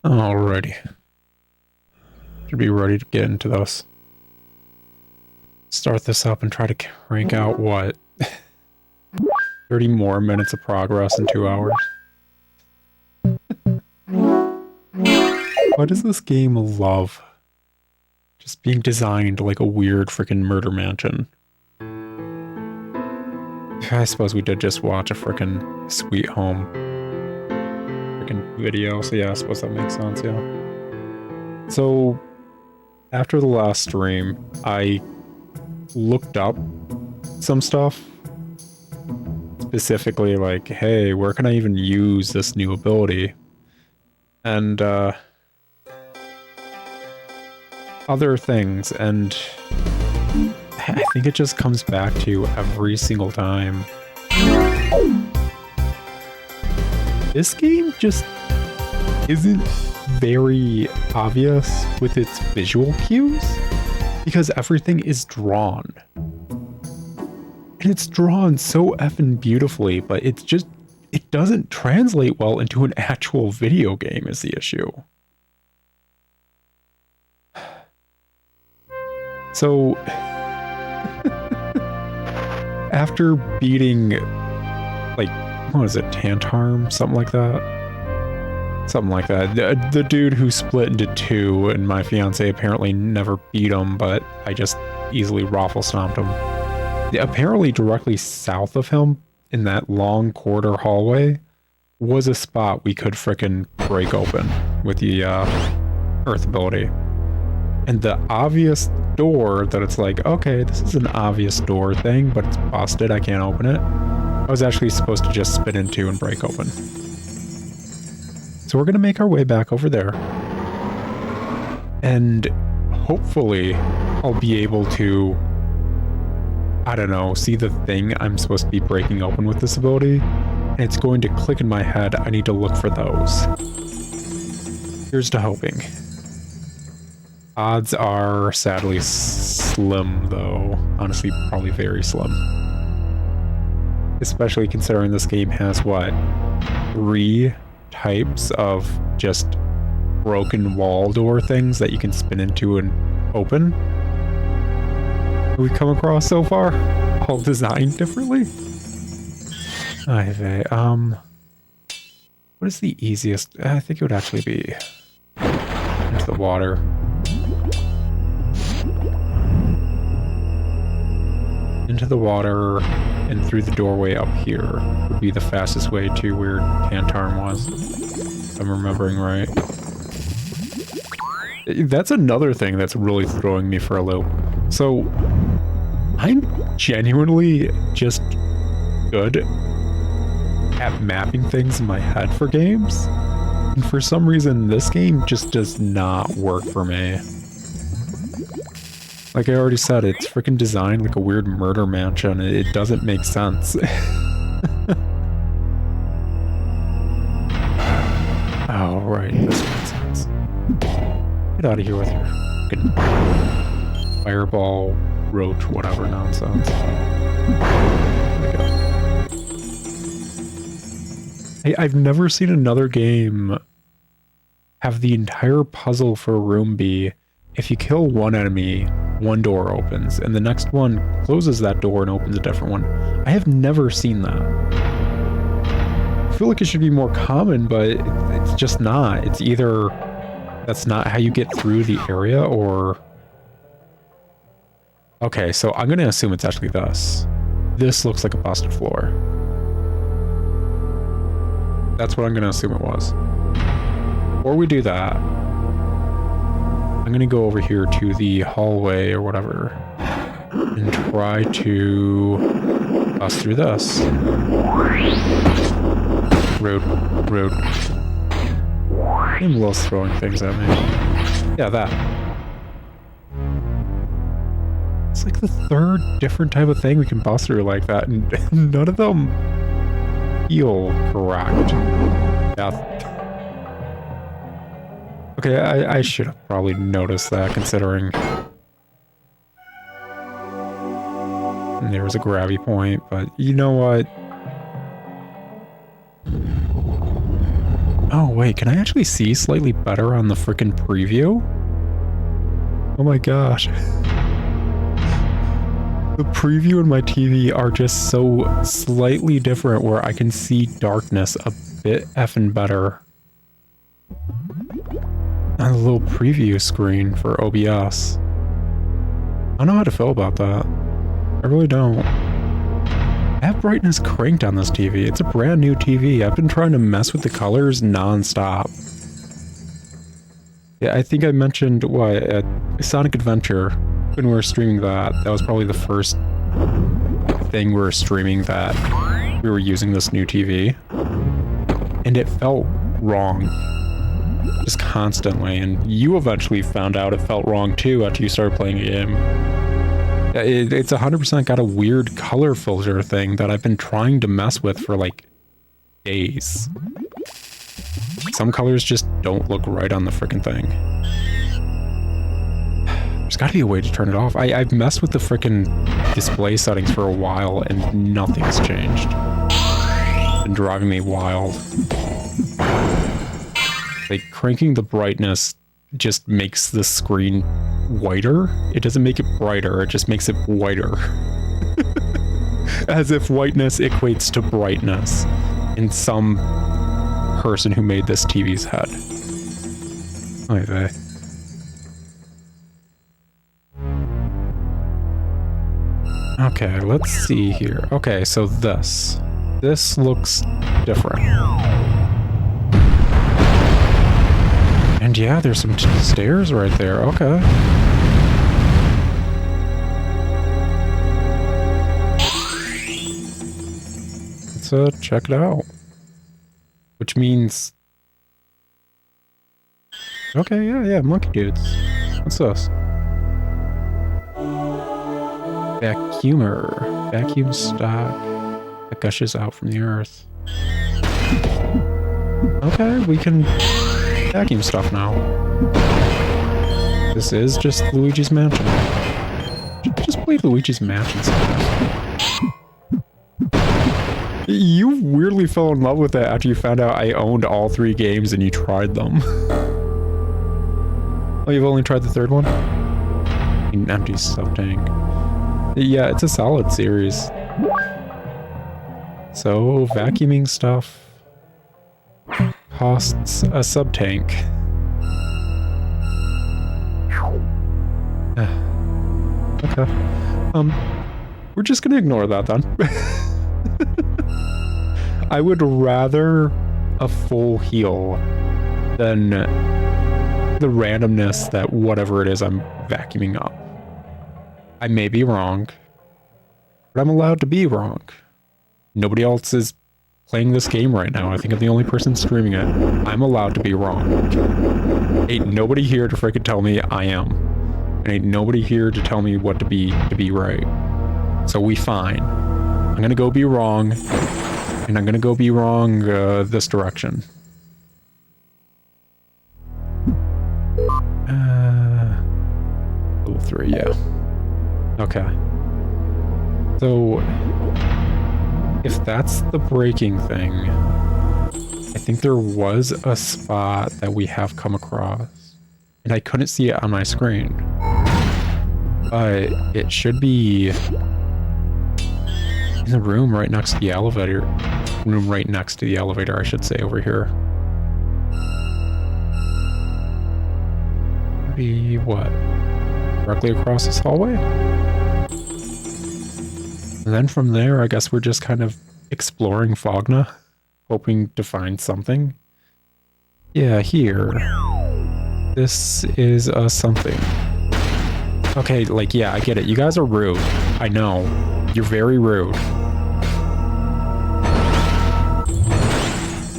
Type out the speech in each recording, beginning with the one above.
Alrighty. Should be ready to get into this. Start this up and try to crank out, what? 30 more minutes of progress in 2 hours. Why does this game love just being designed like a weird freaking murder mansion? I suppose we did just watch a freaking Sweet Home freaking video, so yeah, I suppose that makes sense, yeah. So, after the last stream, I looked up some stuff. Specifically, like, hey, where can I even use this new ability? And, other things, and I think it just comes back to every single time. This game just isn't very obvious with its visual cues, because everything is drawn. And it's drawn so effing beautifully, but it's just, it doesn't translate well into an actual video game is the issue. So, after beating, like, what was it, Tantarm? Something like that? Something like that. The dude who split into two, and my fiance apparently never beat him, but I just easily raffle stomped him. Apparently directly south of him, in that long corridor hallway, was a spot we could frickin' break open with the Earth ability. And the obvious door that it's like, okay, this is an obvious door thing, but it's busted, I can't open it. I was actually supposed to just spin into and break open. So we're gonna make our way back over there. And hopefully I'll be able to, I don't know, see the thing I'm supposed to be breaking open with this ability. And it's going to click in my head, I need to look for those. Here's to hoping. Odds are sadly slim, though. Honestly, probably very slim. Especially considering this game has, what, 3 types of just broken wall door things that you can spin into and open? We've come across so far? All designed differently? What is the easiest? I think it would actually be into the water. Into the water and through the doorway up here would be the fastest way to where Tantarm was, if I'm remembering right. That's another thing that's really throwing me for a loop. So, I'm genuinely just good at mapping things in my head for games, and for some reason this game just does not work for me. Like I already said, it's freaking designed like a weird murder mansion. It doesn't make sense. Oh, right, this makes sense. Get out of here with your freaking fireball, roach, whatever nonsense. There we go. I've never seen another game have the entire puzzle for a room be, if you kill one enemy, one door opens, and the next one closes that door and opens a different one. I have never seen that. I feel like it should be more common, but it's just not. It's either that's not how you get through the area, or... Okay, so I'm gonna assume it's actually this. This looks like a busted floor. That's what I'm gonna assume it was. Before we do that, I'm gonna go over here to the hallway or whatever and try to bust through this. Rude. Game loves throwing things at me. Yeah, that. It's like the third different type of thing we can bust through like that, and none of them feel correct. Yeah. Okay, I should have probably noticed that, considering there was a grabby point, but you know what? Oh, wait, can I actually see slightly better on the freaking preview? Oh my gosh. The preview and my TV are just so slightly different where I can see darkness a bit effing better on the little preview screen for OBS. I don't know how to feel about that. I really don't. I have brightness cranked on this TV. It's a brand new TV. I've been trying to mess with the colors non-stop. Yeah, I think I mentioned what Sonic Adventure when we were streaming that. That was probably the first thing we were streaming that we were using this new TV. And it felt wrong. Just constantly. And you eventually found out it felt wrong too after you started playing the game. It's 100% got a weird color filter thing that I've been trying to mess with for like days. Some colors just don't look right on the freaking thing. There's got to be a way to turn it off. I've messed with the freaking display settings for a while and nothing's changed. It's been driving me wild. Like cranking the brightness just makes the screen whiter. It doesn't make it brighter, it just makes it whiter. As if whiteness equates to brightness in some person who made this TV's head. Oy vey. Okay, let's see here. Okay, so this looks different. And yeah, there's some stairs right there. Okay. Let's check it out. Which means... Okay, yeah, monkey dudes. What's this? Vacuumer. Vacuum stock that gushes out from the earth. Okay, we can... vacuum stuff now. This is just Luigi's Mansion. Just play Luigi's Mansion sometimes. You weirdly fell in love with it after you found out I owned all 3 games and you tried them. Oh, you've only tried the 3rd one? An empty sub-tank. Yeah, it's a solid series. So, vacuuming stuff costs a sub-tank. Okay. We're just gonna ignore that then. I would rather a full heal than the randomness that whatever it is I'm vacuuming up. I may be wrong, but I'm allowed to be wrong. Nobody else is playing this game right now. I think I'm the only person streaming it. I'm allowed to be wrong. Ain't nobody here to freaking tell me I am. And ain't nobody here to tell me what to be right. So we fine. I'm gonna go be wrong. And I'm gonna go be wrong this direction. Level 3, yeah. Okay. So... if that's the braking thing, I think there was a spot that we have come across, and I couldn't see it on my screen. But it should be in the room right next to the elevator. Room right next to the elevator, I should say, over here. Maybe what? Directly across this hallway? And then from there, I guess we're just kind of exploring Fogna, hoping to find something. Yeah, here. This is a something. Okay, like, yeah, I get it. You guys are rude. I know. You're very rude.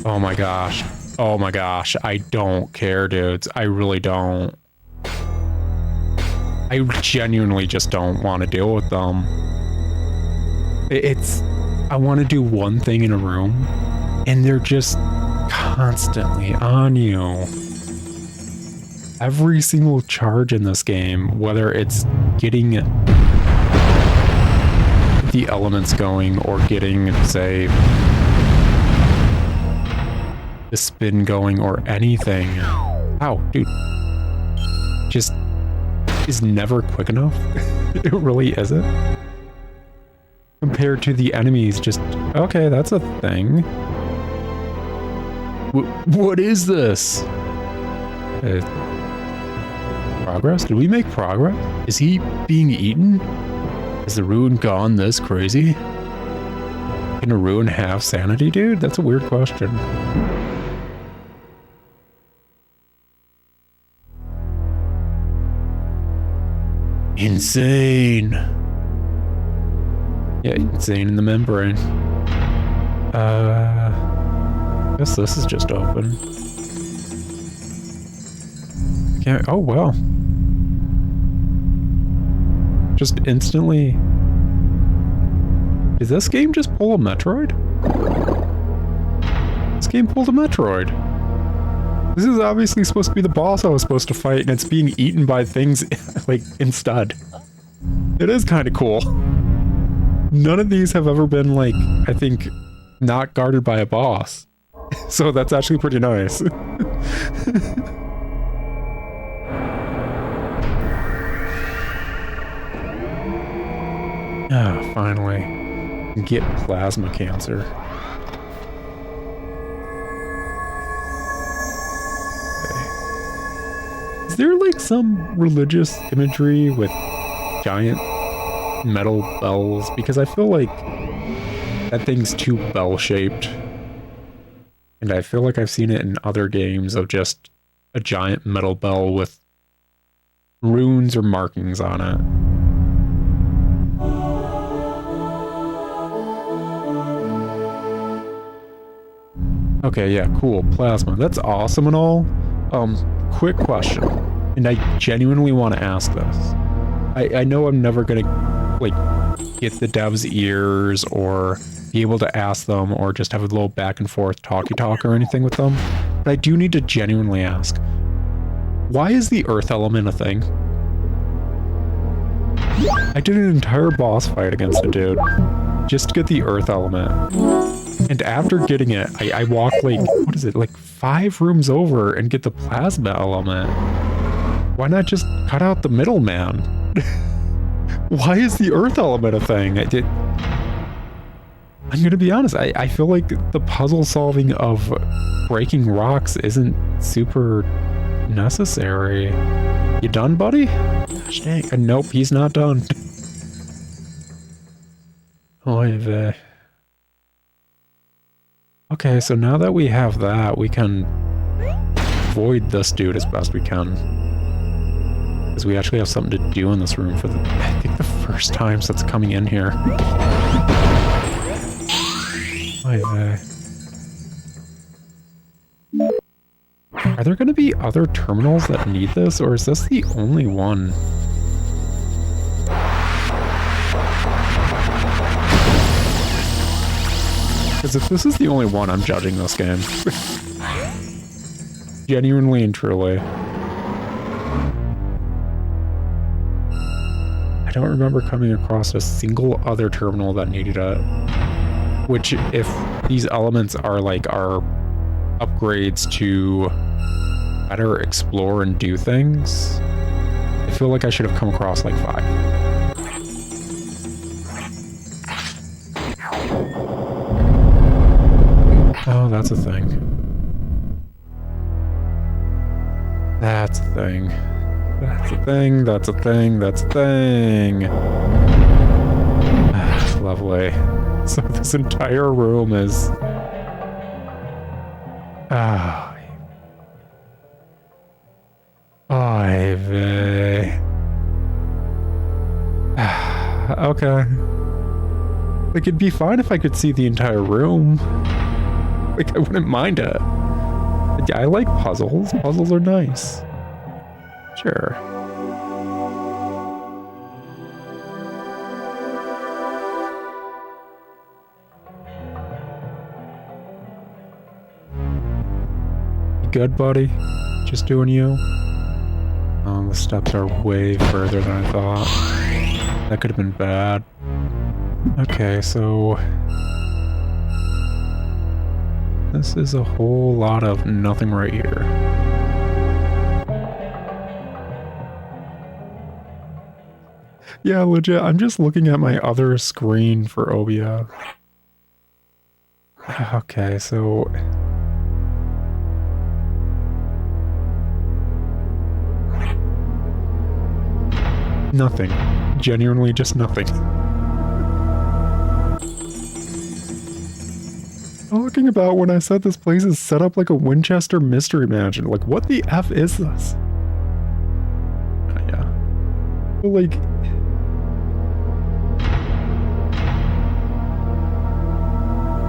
Oh my gosh. Oh my gosh. I don't care, dudes. I really don't. I genuinely just don't want to deal with them. I want to do one thing in a room, and they're just constantly on you. Every single charge in this game, whether it's getting the elements going or getting, say, the spin going or anything. Ow, dude. Just is never quick enough. It really isn't. Compared to the enemies, just, okay, that's a thing. What is this? Progress? Did we make progress? Is he being eaten? Is the ruin gone this crazy? Can a ruin have sanity, dude? That's a weird question. Insane. Yeah, insane in the membrane. I guess this is just open. Can't, oh well. Just instantly. Did this game just pull a Metroid? This game pulled a Metroid. This is obviously supposed to be the boss I was supposed to fight, and it's being eaten by things, like, instead. It is kind of cool. None of these have ever been, like, I think, not guarded by a boss. So that's actually pretty nice. Ah, finally. Get plasma cancer. Okay. Is there like some religious imagery with giant metal bells? Because I feel like that thing's too bell-shaped. And I feel like I've seen it in other games of just a giant metal bell with runes or markings on it. Okay, yeah, cool. Plasma. That's awesome and all. Quick question. And I genuinely want to ask this. I know I'm never gonna, like, get the devs' ears or be able to ask them or just have a little back and forth talky talk or anything with them. But I do need to genuinely ask. Why is the earth element a thing? I did an entire boss fight against a dude just to get the earth element. And after getting it, I walk like, what is it, like 5 rooms over and get the plasma element. Why not just cut out the middleman? Why is the earth element a thing? I'm gonna be honest, I feel like the puzzle solving of breaking rocks isn't super necessary. You done, buddy? Gosh dang. Nope, he's not done. Oy vey. Okay, so now that we have that, we can avoid this dude as best we can. Because we actually have something to do in this room for I think the first time since coming in here. Oy vey. Are there going to be other terminals that need this, or is this the only one? Because if this is the only one, I'm judging this game. Genuinely and truly. I don't remember coming across a single other terminal that needed it. Which, if these elements are like our upgrades to better explore and do things, I feel like I should have come across like 5. Oh, that's a thing. That's a thing. That's a thing, that's a thing, that's a thing. Ah, lovely. So this entire room is... Ah. Oy vey. Okay. Like, it'd be fine if I could see the entire room. Like, I wouldn't mind it. I like puzzles. Puzzles are nice. Sure. You good, buddy? Just doing you? Oh, the steps are way further than I thought. That could have been bad. Okay, so... This is a whole lot of nothing right here. Yeah, legit, I'm just looking at my other screen for Obia. Okay, so... Nothing. Genuinely just nothing. Talking about when I said this place is set up like a Winchester Mystery Mansion. Like, what the F is this? Yeah. But like...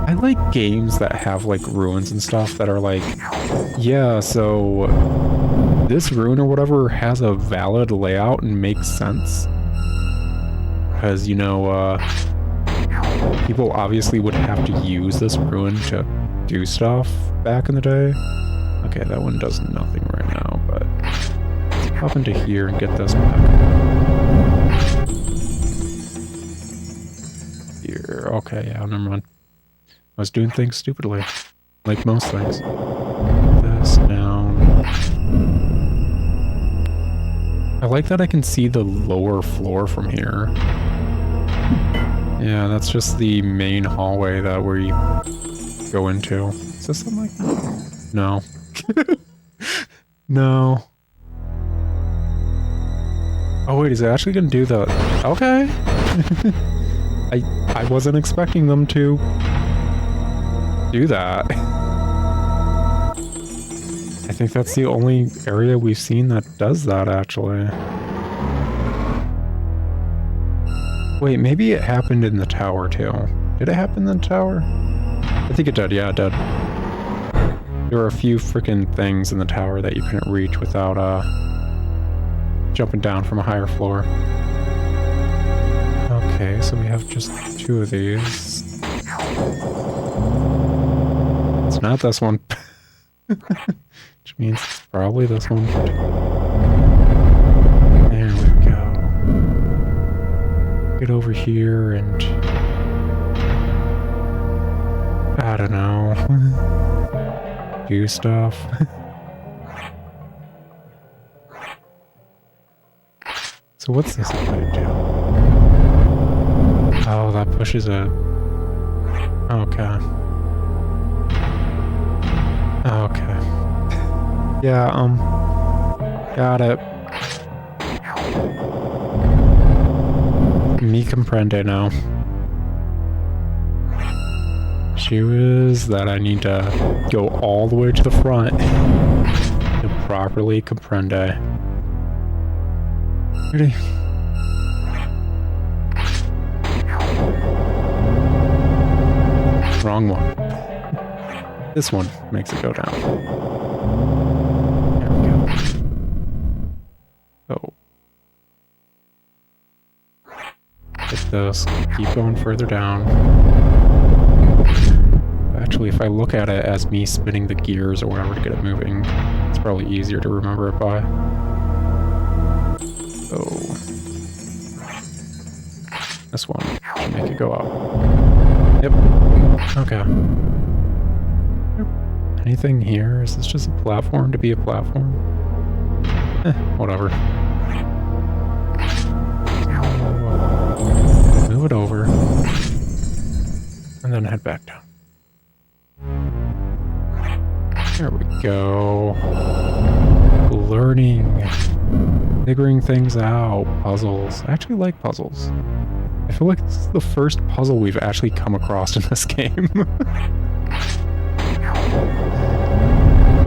I like games that have like ruins and stuff that are like, yeah, so this ruin or whatever has a valid layout and makes sense. Because, you know, people obviously would have to use this ruin to do stuff back in the day. Okay, that one does nothing right now, but let's hop into here and get this back. Here, okay, yeah, never mind. I was doing things stupidly, like most things. This down. I like that I can see the lower floor from here. Yeah, that's just the main hallway that we go into. Is this something like that? No. No. Oh wait, is it actually gonna do the... Okay. I wasn't expecting them to do that. I think that's the only area we've seen that does that, actually. Wait, maybe it happened in the tower, too. Did it happen in the tower? I think it did, yeah, it did. There were a few freaking things in the tower that you couldn't reach without, jumping down from a higher floor. Okay, so we have just 2 of these. It's not this one. Which means it's probably this one. There we go. Get over here and... I don't know. Do stuff. So what's this going to do? Oh, that pushes it. Okay. Okay. Yeah, got it. Me comprende now. Issue is that I need to go all the way to the front to properly comprende. Ready? Wrong one. This one makes it go down. There we go. Oh. Hit this. Keep going further down. Actually, if I look at it as me spinning the gears or whatever to get it moving, it's probably easier to remember it by. Oh. This one should make it go up. Yep. Okay. Anything here? Is this just a platform to be a platform? Whatever. Move it over. And then head back down. There we go. Learning. Figuring things out. Puzzles. I actually like puzzles. I feel like this is the first puzzle we've actually come across in this game.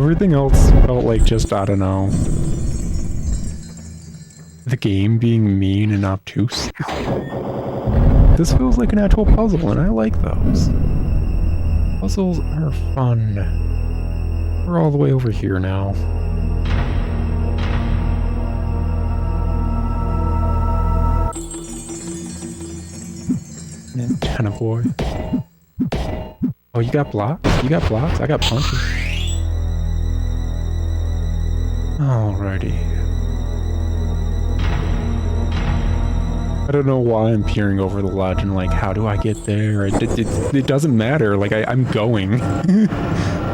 Everything else felt like just, I don't know, the game being mean and obtuse. This feels like an actual puzzle, and I like those. Puzzles are fun. We're all the way over here now. Antenna boy. Oh, you got blocks? You got blocks? I got punches. Alrighty. I don't know why I'm peering over the ledge and like, how do I get there? It doesn't matter. Like, I'm going.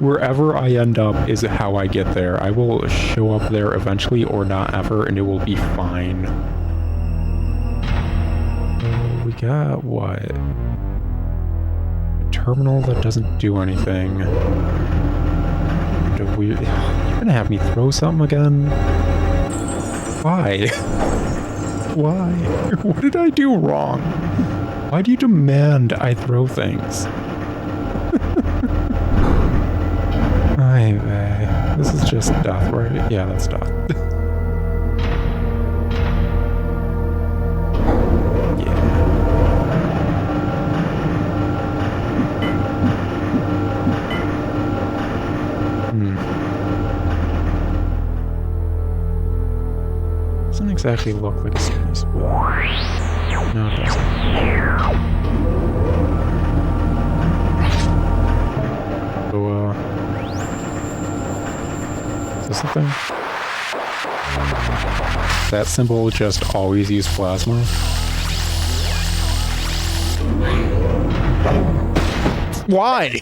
Wherever I end up is how I get there. I will show up there eventually or not ever, and it will be fine. We got what? A terminal that doesn't do anything. You're gonna have me throw something again? Why? Why? What did I do wrong? Why do you demand I throw things? This is just death, right? Yeah, that's death. Yeah. Doesn't exactly look like a space. No, it doesn't. So, is this the thing? That symbol just always use plasma? Why?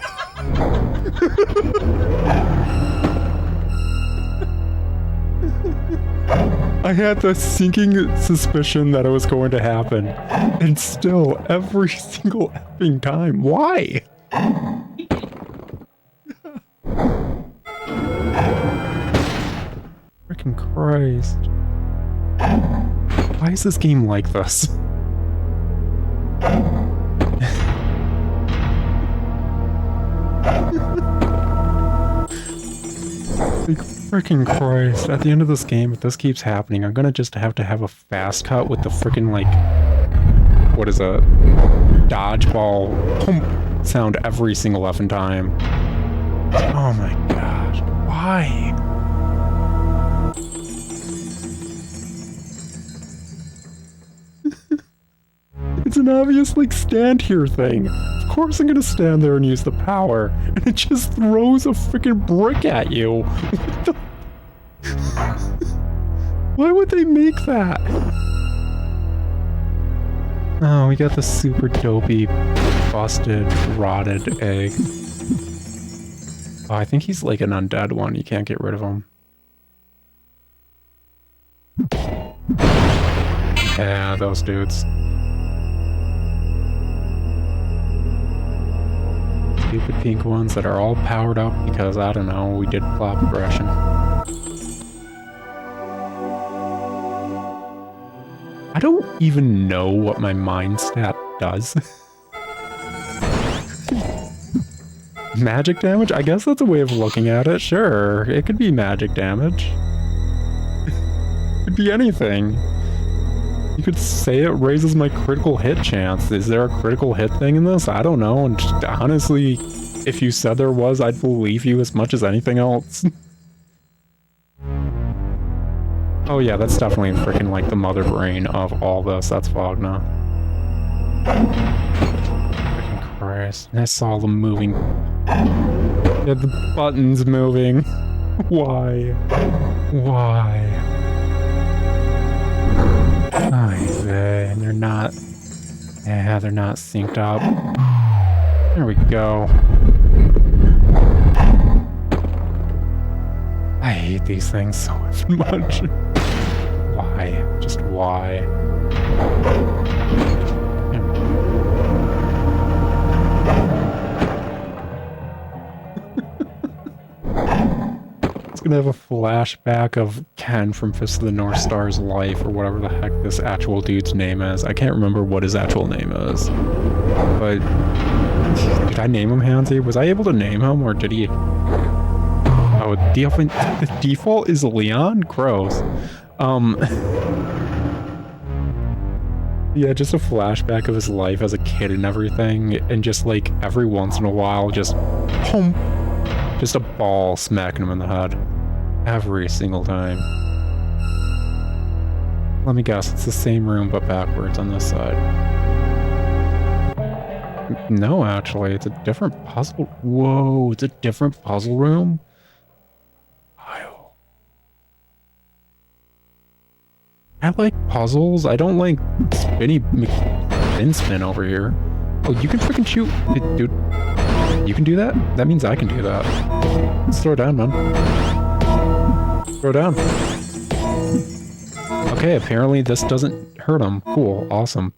I had the sinking suspicion that it was going to happen. And still, every single effing time. Why? Freaking Christ. Why is this game like this? Like, freaking Christ. At the end of this game, if this keeps happening, I'm gonna just have to have a fast cut with the freaking, like, what is a dodgeball pump sound every single effing time. Oh my gosh. Why? It's an obvious, like, stand here thing. Of course I'm gonna stand there and use the power, and it just throws a freaking brick at you. What the... Why would they make that? Oh, we got the super dopey, busted, rotted egg. Oh, I think he's like an undead one. You can't get rid of him. Yeah, those dudes. Stupid pink ones that are all powered up because, I don't know, we did plot progression. I don't even know what my mind stat does. Magic damage? I guess that's a way of looking at it. Sure, it could be magic damage. It could be anything. You could say it raises my critical hit chance. Is there a critical hit thing in this? I don't know. And just, honestly, if you said there was, I'd believe you as much as anything else. Oh yeah, that's definitely freaking like the mother brain of all this. That's Fogna. Freaking Christ. And I saw them moving. Yeah, the buttons moving. Why? Why? Oh, and they're not... Yeah, they're not synced up. There we go. I hate these things so much. Why? Just why? It's gonna have a flashback of Ken from Fist of the North Star's life, or whatever the heck this actual dude's name is. I can't remember what his actual name is. But... did I name him Hansy? Was I able to name him, or did he... Oh, the default is Leon? Gross. Yeah, just a flashback of his life as a kid and everything, and just like every once in a while, just boom, just a ball smacking him in the head. Every single time. Let me guess, it's the same room but backwards on this side. No, actually, it's a different puzzle. Whoa, it's a different puzzle room? I like puzzles. I don't like spinny spin over here. Oh, you can freaking shoot. Dude, you can do that? That means I can do that. Let's throw it down, man. Throw it down. Okay, apparently this doesn't hurt him. Cool, awesome.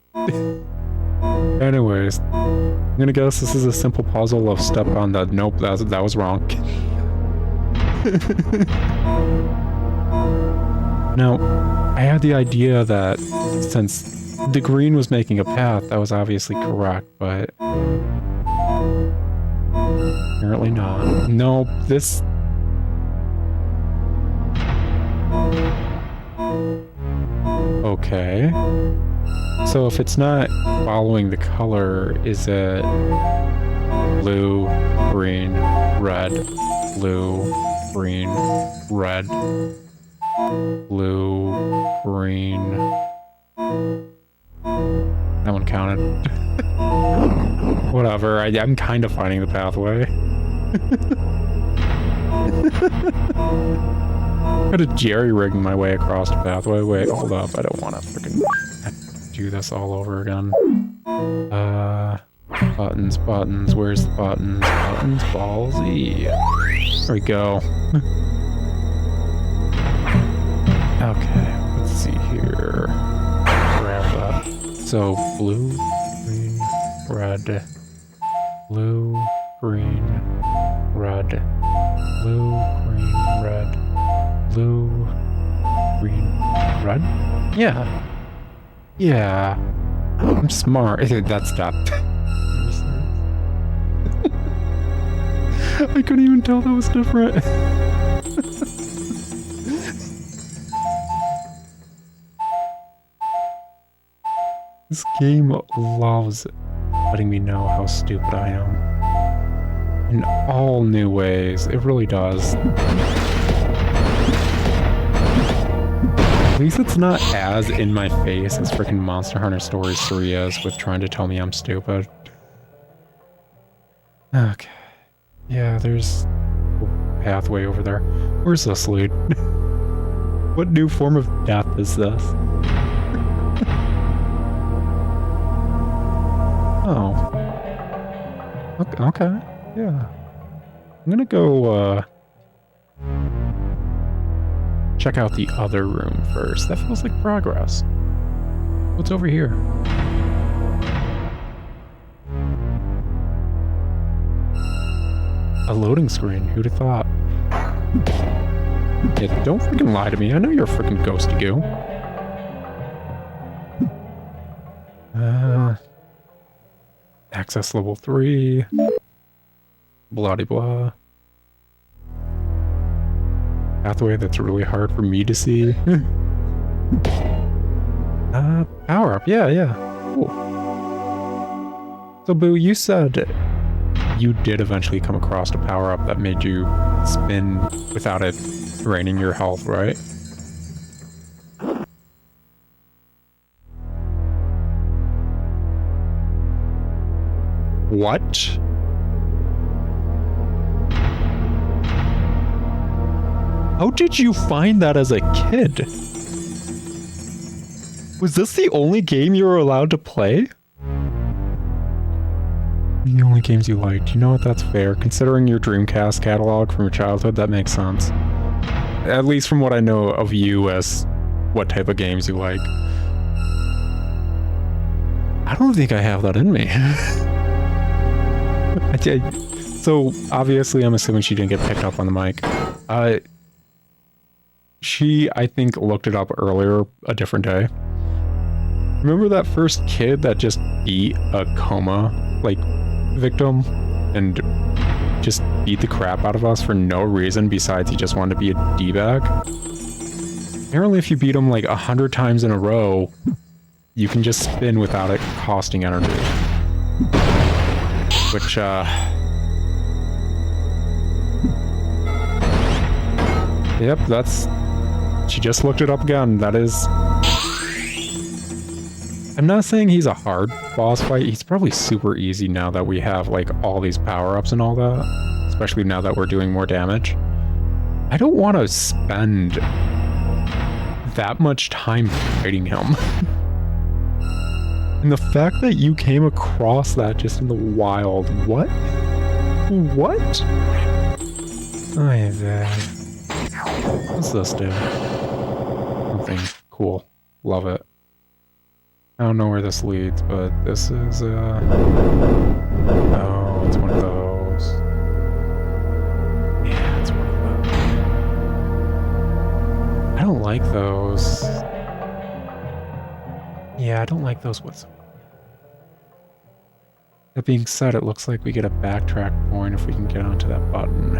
Anyways, I'm gonna guess this is a simple puzzle of step on the... Nope, that was wrong. Now, I had the idea that since the green was making a path, that was obviously correct, but... apparently not. Nope, this... Okay. So if it's not following the color, is it blue, green, red, blue, green, red, blue, green? That one counted. Whatever, I'm kind of finding the pathway. Kind of jerry-rigging my way across the pathway. Wait, hold up, I don't want to freaking do this all over again. Buttons, where's the buttons? Buttons, ballsy. There we go. Okay, let's see here. Grab that. So, blue, green, red. Blue, green, red. Blue, green, red. Blue, green, red? Yeah. Yeah. I'm smart. That's that. I couldn't even tell that was different. This game loves letting me know how stupid I am. In all new ways. It really does. At least it's not as in my face as freaking Monster Hunter Stories 3 is with trying to tell me I'm stupid. Okay. Yeah, there's a pathway over there. Where's this lead? What new form of death is this? Oh. Okay. Yeah. I'm gonna go, check out the other room first. That feels like progress. What's over here? A loading screen. Who'd have thought? Yeah, don't freaking lie to me. I know you're a freaking ghosty goo. Access level 3. Blah de blah. Pathway that's really hard for me to see. Power up. Yeah. Cool. So, Boo, you said you did eventually come across a power up that made you spin without it draining your health, right? What? How did you find that as a kid? Was this the only game you were allowed to play? The only games you liked. You know what? That's fair. Considering your Dreamcast catalog from your childhood, that makes sense. At least from what I know of you as what type of games you like. I don't think I have that in me. So, obviously, I'm assuming she didn't get picked up on the mic. She, I think, looked it up earlier, a different day. Remember that first kid that just beat a coma, like, victim? And just beat the crap out of us for no reason besides he just wanted to be a D-bag? Apparently, if you beat him, like, 100 times in a row, you can just spin without it costing energy. Which, yep, that's... She just looked it up again. That is... I'm not saying he's a hard boss fight. He's probably super easy now that we have, like, all these power-ups and all that. Especially now that we're doing more damage. I don't want to spend that much time fighting him. And the fact that you came across that just in the wild, what? What? Oh, yeah. What's this do? Something cool. Love it. I don't know where this leads, but this is, oh, it's one of those. Yeah, it's one of those. I don't like those. Yeah, I don't like those whatsoever. That being said, it looks like we get a backtrack point if we can get onto that button.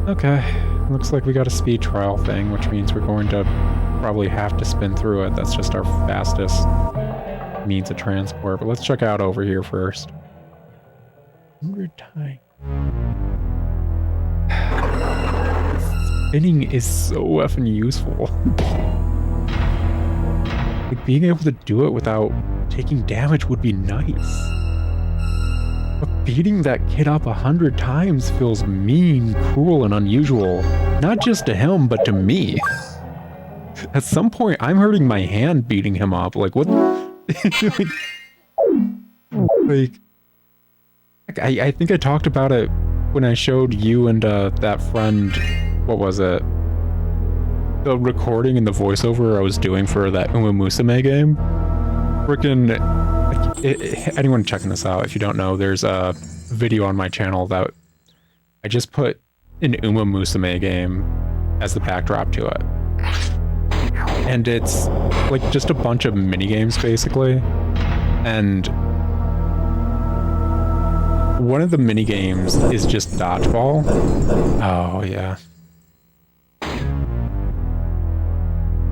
Okay, looks like we got a speed trial thing, which means we're going to probably have to spin through it. That's just our fastest means of transport. But let's check out over here first. 100 times. Spinning is so effing useful. Like, being able to do it without taking damage would be nice. But beating that kid up 100 times feels mean, cruel, and unusual. Not just to him, but to me. At some point, I'm hurting my hand beating him up. Like, what? I think I talked about it when I showed you and that friend, what was it? The recording and the voiceover I was doing for that Uma Musume game. Frickin', anyone checking this out, if you don't know, there's a video on my channel that I just put an Uma Musume game as the backdrop to it. And it's like just a bunch of mini games basically. And one of the mini games is just dodgeball. Oh yeah.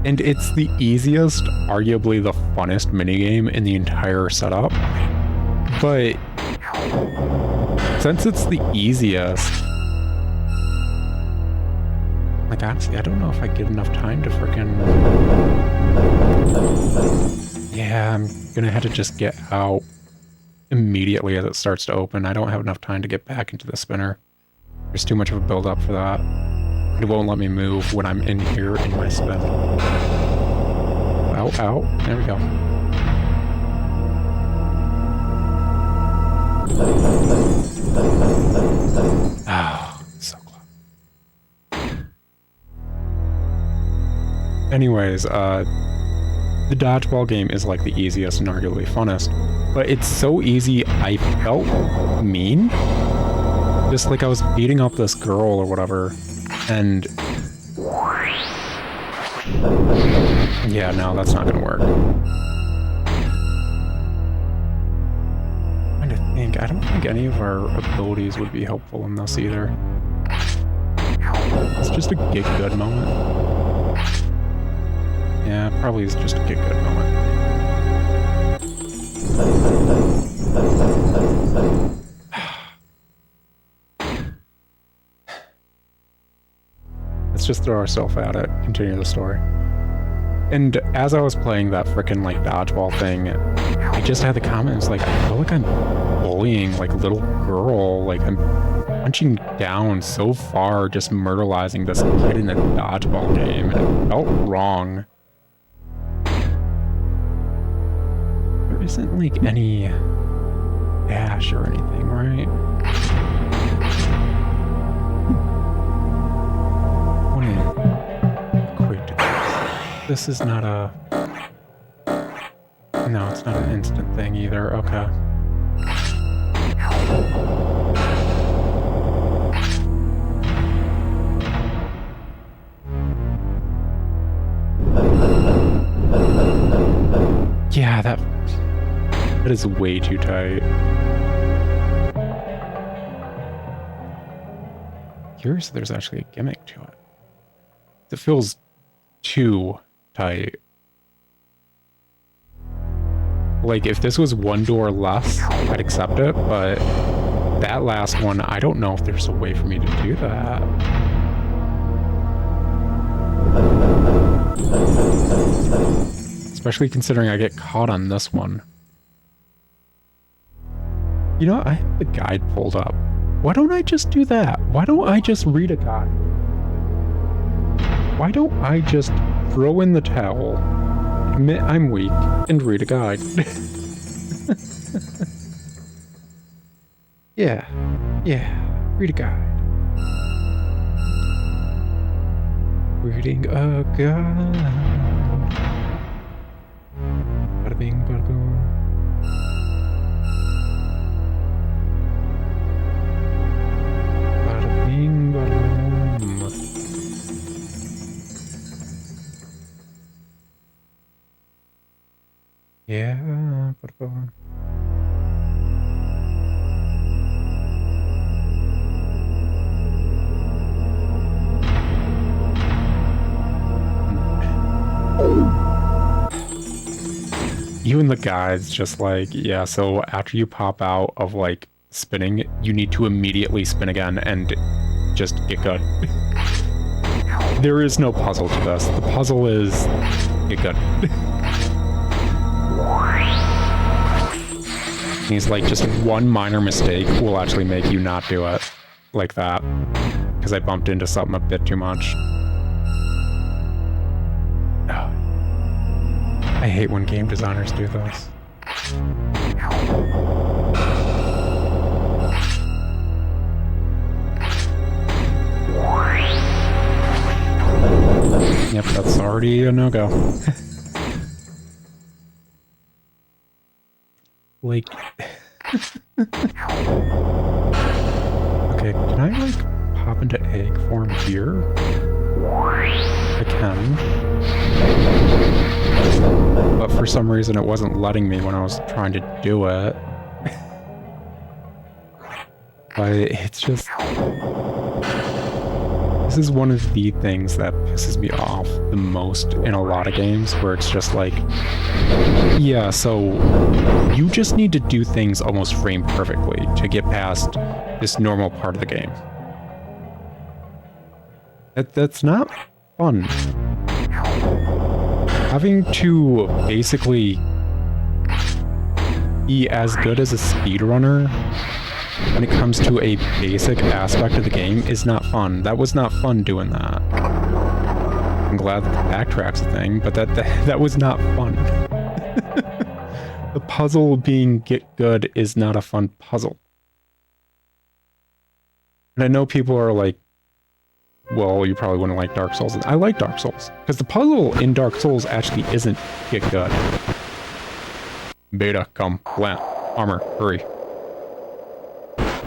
And it's the easiest, arguably the funnest minigame in the entire setup. But since it's the easiest, like honestly, I don't know if I get enough time to frickin'... Yeah, I'm gonna have to just get out immediately as it starts to open. I don't have enough time to get back into the spinner. There's too much of a build up for that. It won't let me move when I'm in here in my spin. Ow, ow. There we go. Oh, so close. Anyways, the dodgeball game is like the easiest and arguably funnest, but it's so easy I felt mean. Just like I was beating up this girl or whatever. And yeah, no, that's not gonna work. I'm trying to think. I don't think any of our abilities would be helpful in this either. It's just a get good moment. Yeah, probably is just a get good moment. Let's just throw ourselves at it, continue the story. And as I was playing that frickin' like dodgeball thing, I just had the comments like, I feel like I'm bullying like a little girl, like I'm punching down so far, just murderizing this kid in a dodgeball game, and it felt wrong. There isn't like any dash or anything, right? This is not a... No, it's not an instant thing either. Okay. Yeah, that is way too tight. Curious if there's actually a gimmick to it. It feels too tight. Like, if this was one door less, I'd accept it, but that last one, I don't know if there's a way for me to do that. Especially considering I get caught on this one. You know, I have the guide pulled up. Why don't I just do that? Why don't I just read a guide? Why don't I just throw in the towel, admit I'm weak, and read a guide? Yeah, read a guide. Reading a guide. Bada bing, bada boom. Bada bing, bada boom. Yeah, bada boom. Even the guide's just like, yeah, so after you pop out of, like, spinning, you need to immediately spin again and just get good. There is no puzzle to this. The puzzle is get good. He's like, just one minor mistake will actually make you not do it like that. Because I bumped into something a bit too much. I hate when game designers do this. Yep, that's already a no-go. Like... Okay, can I, like, pop into egg form here? I can. But for some reason it wasn't letting me when I was trying to do it. But it's just... This is one of the things that pisses me off the most in a lot of games, where it's just like, yeah, so you just need to do things almost frame perfectly to get past this normal part of the game. That's not fun. Having to basically be as good as a speedrunner when it comes to a basic aspect of the game is not fun. That was not fun doing that. I'm glad that the backtrack's a thing, but that was not fun. The puzzle being get good is not a fun puzzle. And I know people are like, well, you probably wouldn't like Dark Souls. I like Dark Souls, because the puzzle in Dark Souls actually isn't get good. Beta, come, plant, armor, hurry.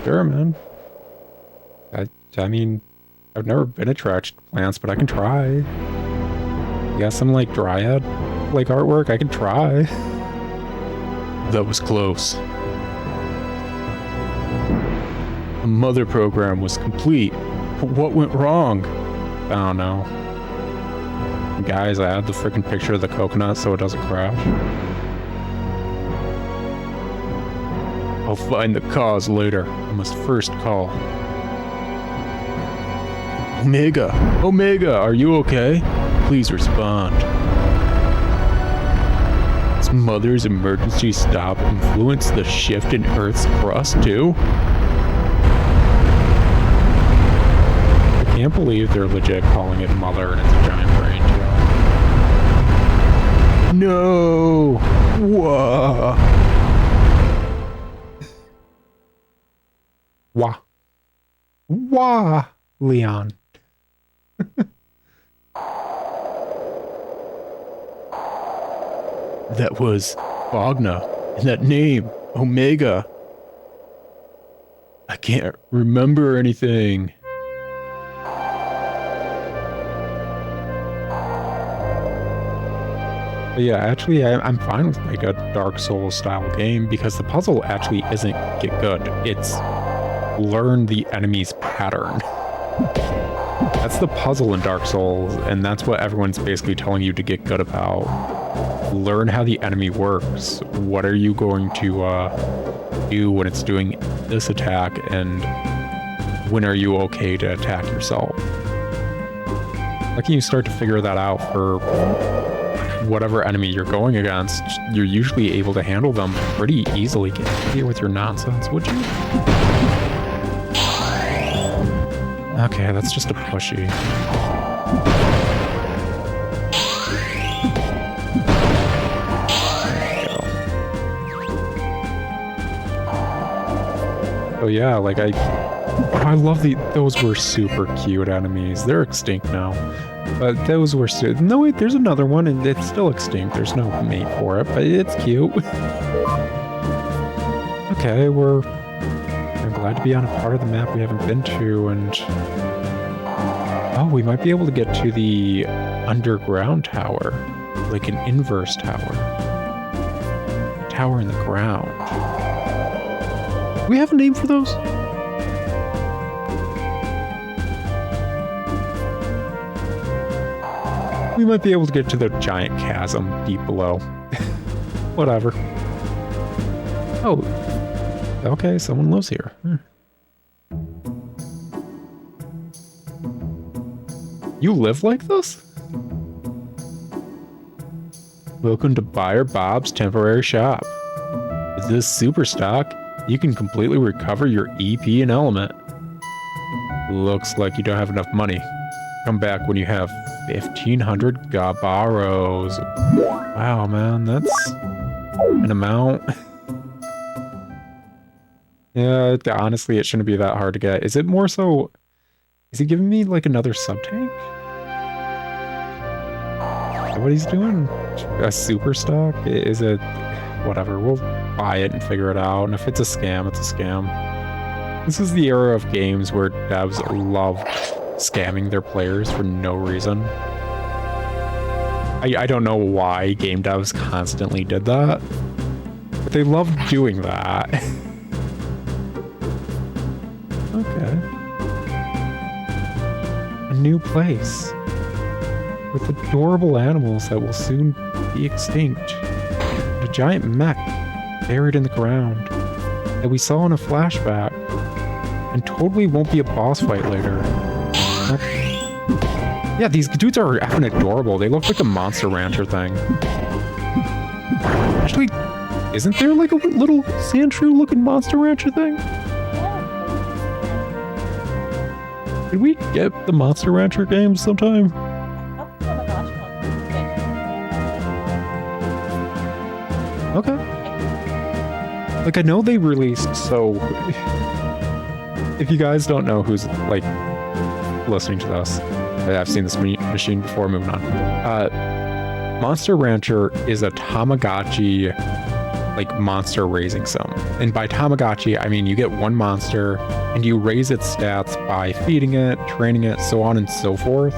Sure, man. I mean, I've never been attracted to plants, but I can try. You got some, like, dryad, like, artwork? I can try. That was close. The mother program was complete. What went wrong? I don't know. Guys, I add the freaking picture of the coconut so it doesn't crash. I'll find the cause later. I must first call. Omega! Omega, are you okay? Please respond. Does Mother's emergency stop influence the shift in Earth's crust too? I can't believe they're legit calling it Mother and it's a giant brain too. No! Whoa! Wah. Wah, Leon. That was Wagner. And that name, Omega. I can't remember anything. But yeah, actually, I'm fine with like a Dark Souls style game because the puzzle actually isn't get good. It's learn the enemy's pattern. That's the puzzle in Dark Souls, and that's what everyone's basically telling you to get good about. Learn how the enemy works. What are you going to do when it's doing this attack, and when are you okay to attack yourself? Like, can you start to figure that out for whatever enemy you're going against? You're usually able to handle them pretty easily. Get here with your nonsense, would you? Okay, that's just a pushy. So yeah, like I love those were super cute enemies. They're extinct now. But those were no wait, there's another one and it's still extinct. There's no mate for it, but it's cute. Okay, I'm glad to be on a part of the map we haven't been to, and oh, we might be able to get to the underground tower, like an inverse tower. Tower in the ground. Do we have a name for those? We might be able to get to the giant chasm deep below. Whatever. Oh, okay, someone lives here. You live like this? Welcome to Buyer Bob's temporary shop. With this super stock, you can completely recover your EP and element. Looks like you don't have enough money. Come back when you have 1,500 gabaros. Wow, man, that's an amount. Yeah, honestly, it shouldn't be that hard to get. Is it more so... Is he giving me, like, another sub-tank? Is that what he's doing? A super stock? Is it... Whatever, we'll buy it and figure it out. And if it's a scam, it's a scam. This is the era of games where devs love scamming their players for no reason. I don't know why game devs constantly did that, but they love doing that. Okay. A new place with adorable animals that will soon be extinct. A giant mech buried in the ground that we saw in a flashback and totally won't be a boss fight later. Yeah, these dudes are effing adorable. They look like a Monster Rancher thing. Actually, isn't there like a little Sandshrew looking Monster Rancher thing? Did we get the Monster Rancher games sometime? Okay. Like, I know they released, so... If you guys don't know who's, like, listening to this, I've seen this machine before, moving on. Monster Rancher is a Tamagotchi, like, monster raising sim. And by Tamagotchi, I mean you get one monster, and you raise its stats by feeding it, training it, so on and so forth.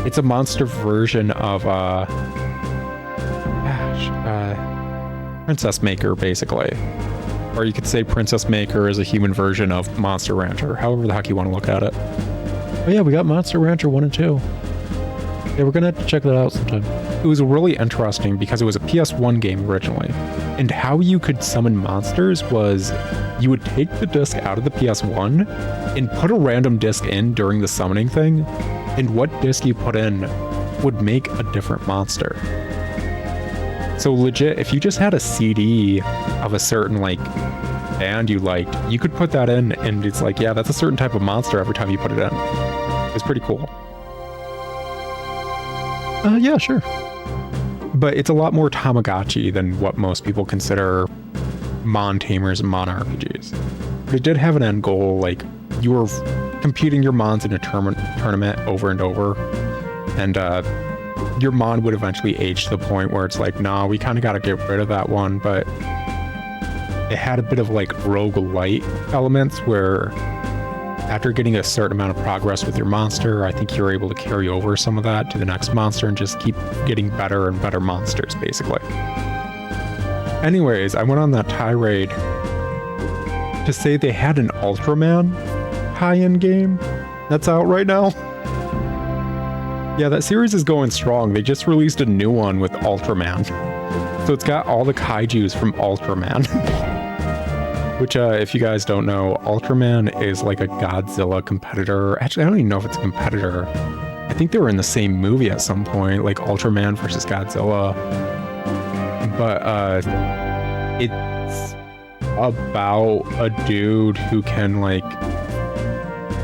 It's a monster version of, Princess Maker, basically. Or you could say Princess Maker is a human version of Monster Rancher, however the heck you want to look at it. Oh yeah, we got Monster Rancher 1 and 2. Yeah, we're gonna have to check that out sometime. It was really interesting because it was a PS1 game originally. And how you could summon monsters was you would take the disc out of the PS1 and put a random disc in during the summoning thing, and what disc you put in would make a different monster. So legit, if you just had a CD of a certain, like, band you liked, you could put that in and it's like, yeah, that's a certain type of monster every time you put it in. It's pretty cool. Yeah, sure. But it's a lot more Tamagotchi than what most people consider Mon Tamers and Mon RPGs. But it did have an end goal, like, you were competing your Mons in a tournament over and over, and your Mon would eventually age to the point where it's like, nah, we kind of got to get rid of that one, but it had a bit of like roguelite elements where after getting a certain amount of progress with your monster, I think you're able to carry over some of that to the next monster and just keep getting better and better monsters, basically. Anyways, I went on that tirade to say they had an Ultraman tie-in game that's out right now. Yeah, that series is going strong. They just released a new one with Ultraman. So it's got all the kaijus from Ultraman. Which, if you guys don't know, Ultraman is like a Godzilla competitor. Actually, I don't even know if it's a competitor. I think they were in the same movie at some point, like Ultraman versus Godzilla. But it's about a dude who can, like,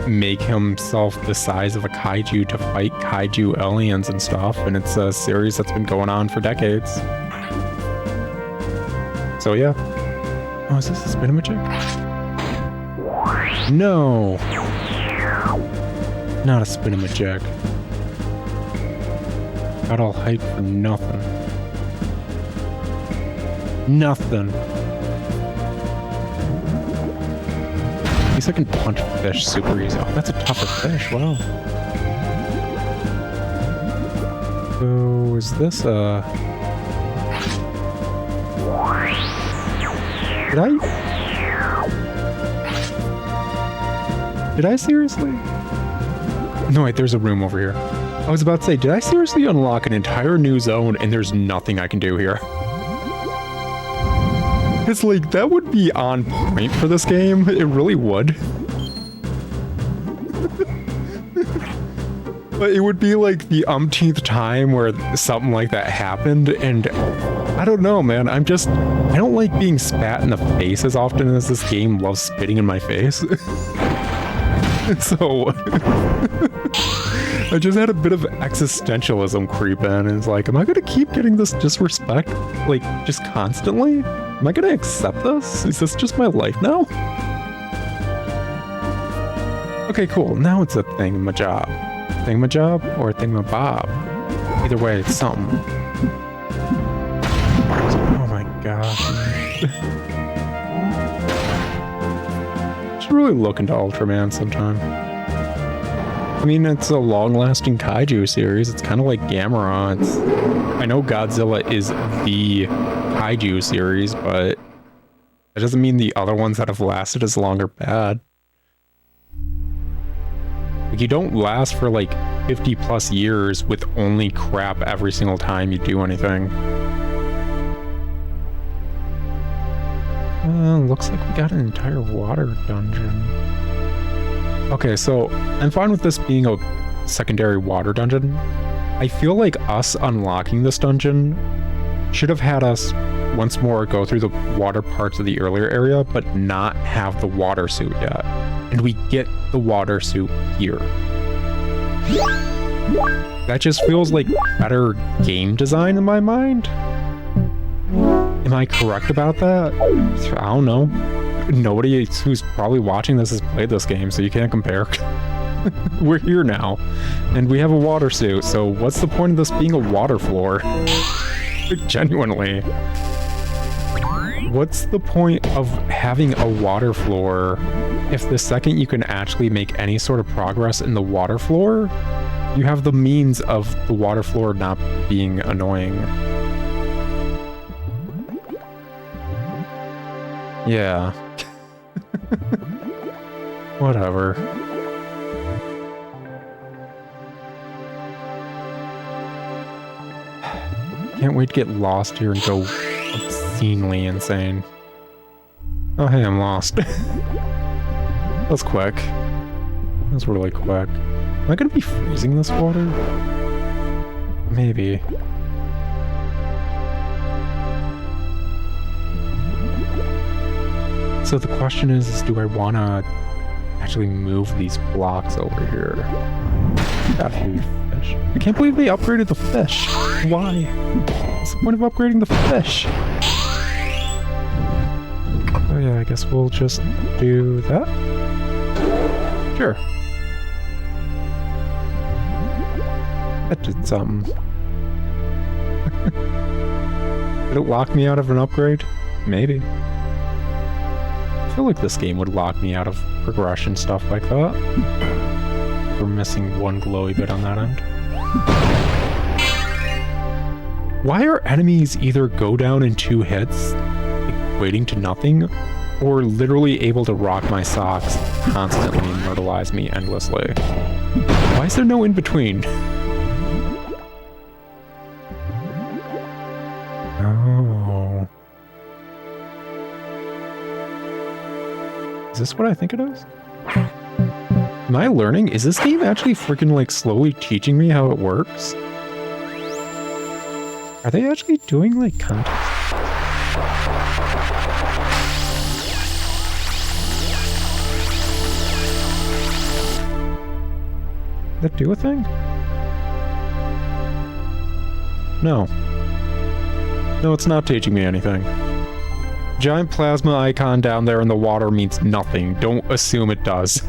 make himself the size of a kaiju to fight kaiju aliens and stuff. And it's a series that's been going on for decades. So, yeah. Oh, is this a spinamajig? No! Not a spin-a-ma-jack. Got all hyped for nothing. Nothing. At least I can punch fish super easy. Oh, that's a tougher fish, wow. So, is this a... Did I seriously? No, wait, there's a room over here. I was about to say, did I seriously unlock an entire new zone and there's nothing I can do here? It's like, that would be on point for this game. It really would. But it would be like the umpteenth time where something like that happened, and I don't know, man. I don't like being spat in the face as often as this game loves spitting in my face. So, I just had a bit of existentialism creep in, and it's like, am I gonna keep getting this disrespect, like, just constantly? Am I gonna accept this? Is this just my life now? Okay, cool. Now it's a thing-ma-job. Thing-ma-job or thing-ma-bob? Either way, it's something. Oh my gosh. Should really look into Ultraman sometime. I mean, it's a long-lasting kaiju series. It's kind of like Gamera. I know Godzilla is the kaiju series, but that doesn't mean the other ones that have lasted as long are bad. Like, you don't last for like 50 plus years with only crap every single time you do anything. Looks like we got an entire water dungeon. Okay, so I'm fine with this being a secondary water dungeon. I feel like us unlocking this dungeon should have had us once more go through the water parts of the earlier area, but not have the water suit yet. And we get the water suit here. That just feels like better game design in my mind. Am I correct about that? I don't know. Nobody who's probably watching this has played this game, so you can't compare. We're here now, and we have a water suit, so what's the point of this being a water floor? Genuinely. What's the point of having a water floor if the second you can actually make any sort of progress in the water floor, you have the means of the water floor not being annoying? Yeah. Whatever. Can't wait to get lost here and go obscenely insane. Oh hey, I'm lost. That was quick. That was really quick. Am I gonna be freezing this water? Maybe. So the question is do I want to actually move these blocks over here? Got a few fish. I can't believe they upgraded the fish. Why? What's the point of upgrading the fish? Oh yeah, I guess we'll just do that. Sure. That did something. Did it lock me out of an upgrade? Maybe. I feel like this game would lock me out of progression stuff like that. We're missing one glowy bit on that end. Why are enemies either go down in 2 hits, equating to nothing, or literally able to rock my socks, constantly immortalize me endlessly? Why is there no in between? Oh. Is this what I think it is? Am I learning? Is this game actually freaking like slowly teaching me how it works? Are they actually doing like context? Did that do a thing? No. No, it's not teaching me anything. giant plasma icon down there in the water means nothing. Don't assume it does.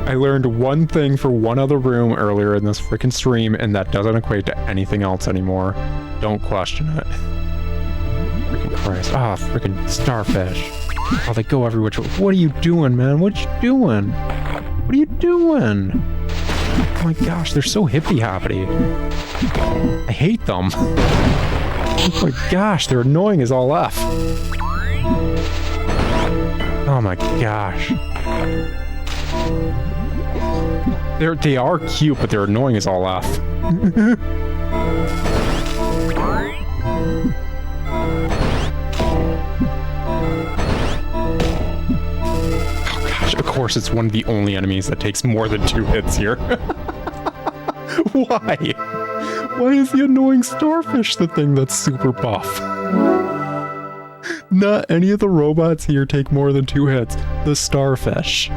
I learned one thing for one other room earlier in this freaking stream, and that doesn't equate to anything else anymore. Don't question it. Freaking Christ. Ah, freaking starfish. Oh, they go every which way. What are you doing, man? What you doing? What are you doing? Oh my gosh, they're so hippy-hoppity. I hate them. Oh my gosh, they're annoying as all F. Oh my gosh. They are cute, but they're annoying as all F. Oh gosh, of course it's one of the only enemies that takes more than 2 hits here. Why? Why is the annoying starfish the thing that's super buff? Not any of the robots here take more than 2 hits. The starfish.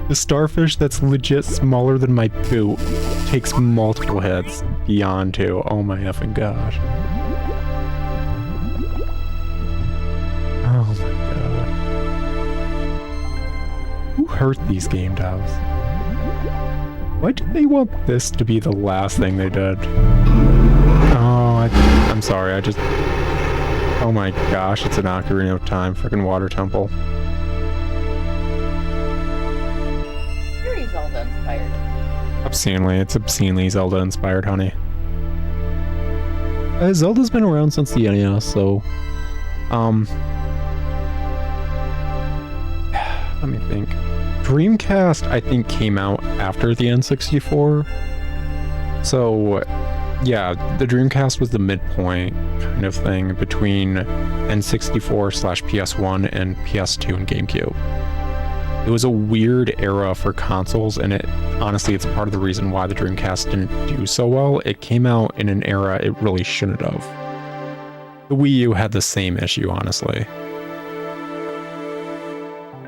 The starfish that's legit smaller than my boot takes multiple hits beyond 2. Oh my effing gosh. Oh my god. Who hurt these game devs? Why do they want this to be the last thing they did? Oh, I'm sorry, I just... Oh my gosh, it's an Ocarina of Time, frickin' water temple. Very Zelda-inspired. Obscenely, it's obscenely Zelda-inspired, honey. Zelda's been around since the NES, so... Let me think. Dreamcast, I think, came out after the N64. So, yeah, the Dreamcast was the midpoint kind of thing between N64/PS1 and PS2 and GameCube. It was a weird era for consoles, and honestly, it's part of the reason why the Dreamcast didn't do so well. It came out in an era it really shouldn't have. The Wii U had the same issue, honestly.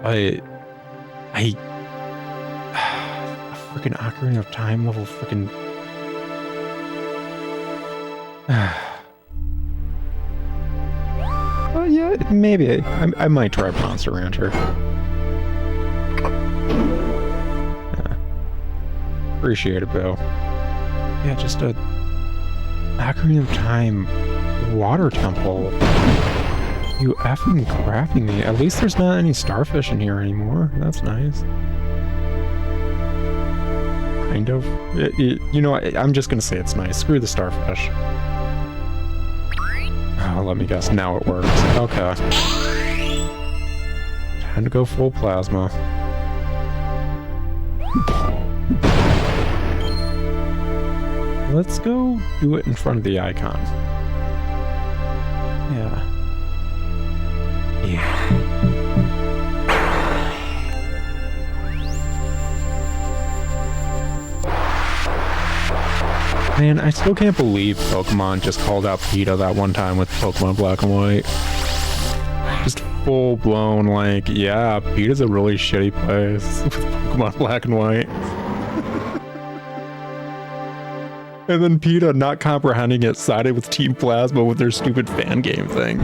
A freaking Ocarina of Time level freaking... Well, yeah, maybe. I might try Monster Rancher. Yeah. Appreciate it, Bill. Yeah, just a Ocarina of Time water temple. You effing crapping me. At least there's not any starfish in here anymore. That's nice. Kind of. You know, I'm just gonna say it's nice. Screw the starfish. Oh, let me guess. Now it works. Okay. Time to go full plasma. Let's go do it in front of the icon. Yeah. Yeah. Man, I still can't believe Pokemon just called out PETA that one time with Pokemon Black and White. Just full blown, like, yeah, PETA's a really shitty place with Pokemon Black and White. And then PETA, not comprehending it, sided with Team Plasma with their stupid fan game thing.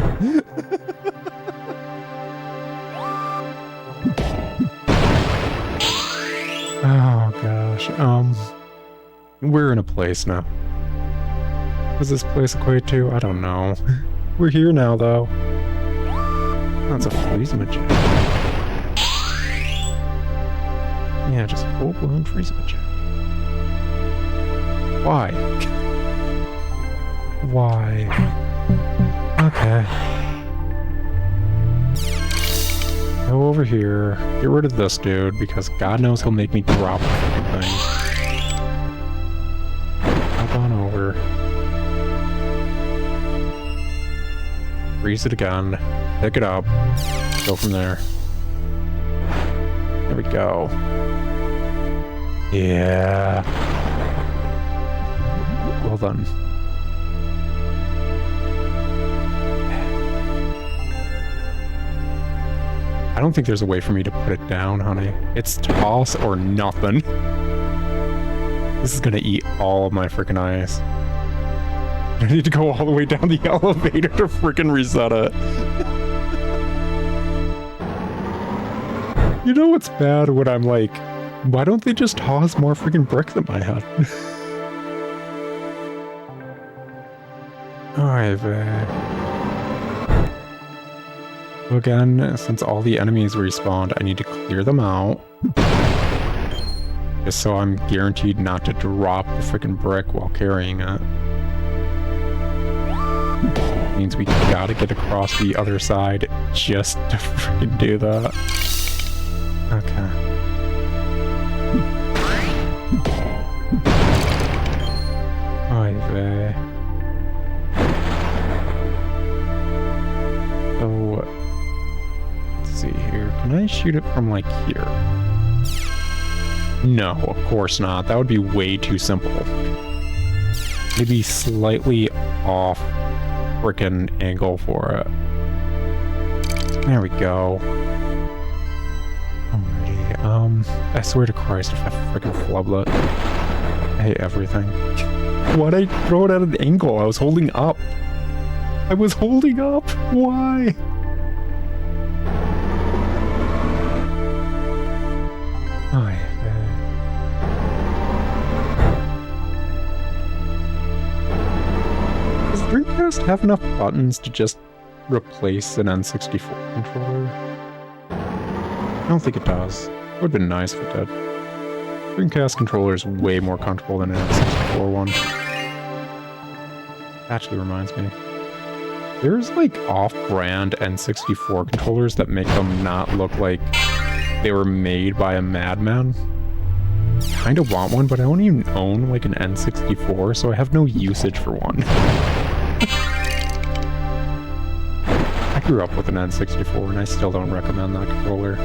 Oh gosh, we're in a place now. What does this place equate to? I don't know. We're here now, though. That's a Freeze-Mageddon. Yeah, just full-blown Freeze-Mageddon. Why? Why? Okay. Go over here. Get rid of this dude, because God knows he'll make me drop the fucking thing. Hop on over. Freeze it again. Pick it up. Go from there. There we go. Yeah. Well done. I don't think there's a way for me to put it down, honey. It's toss or nothing. This is gonna eat all of my freaking ice. I need to go all the way down the elevator to freaking reset it. You know what's bad when I'm like, why don't they just toss more freaking bricks at my head? Alright, again, since all the enemies respawned, I need to clear them out. Just so I'm guaranteed not to drop the freaking brick while carrying it. Means we gotta get across the other side just to freaking do that. Okay. Alright, so, let's see here. Can I shoot it from, like, here? No, of course not. That would be way too simple. Maybe slightly off frickin' angle for it. There we go. Alrighty, I swear to Christ if I frickin' flublet. I hate everything. Why'd I throw it at an angle? I was holding up. I was holding up! Why? Oh, does Dreamcast have enough buttons to just replace an N64 controller? I don't think it does. It would have been nice if it did. Dreamcast controller is way more comfortable than an N64 one. Actually reminds me. There's like off-brand N64 controllers that make them not look like they were made by a madman. Kinda want one, but I don't even own like an N64, so I have no usage for one. I grew up with an N64 and I still don't recommend that controller.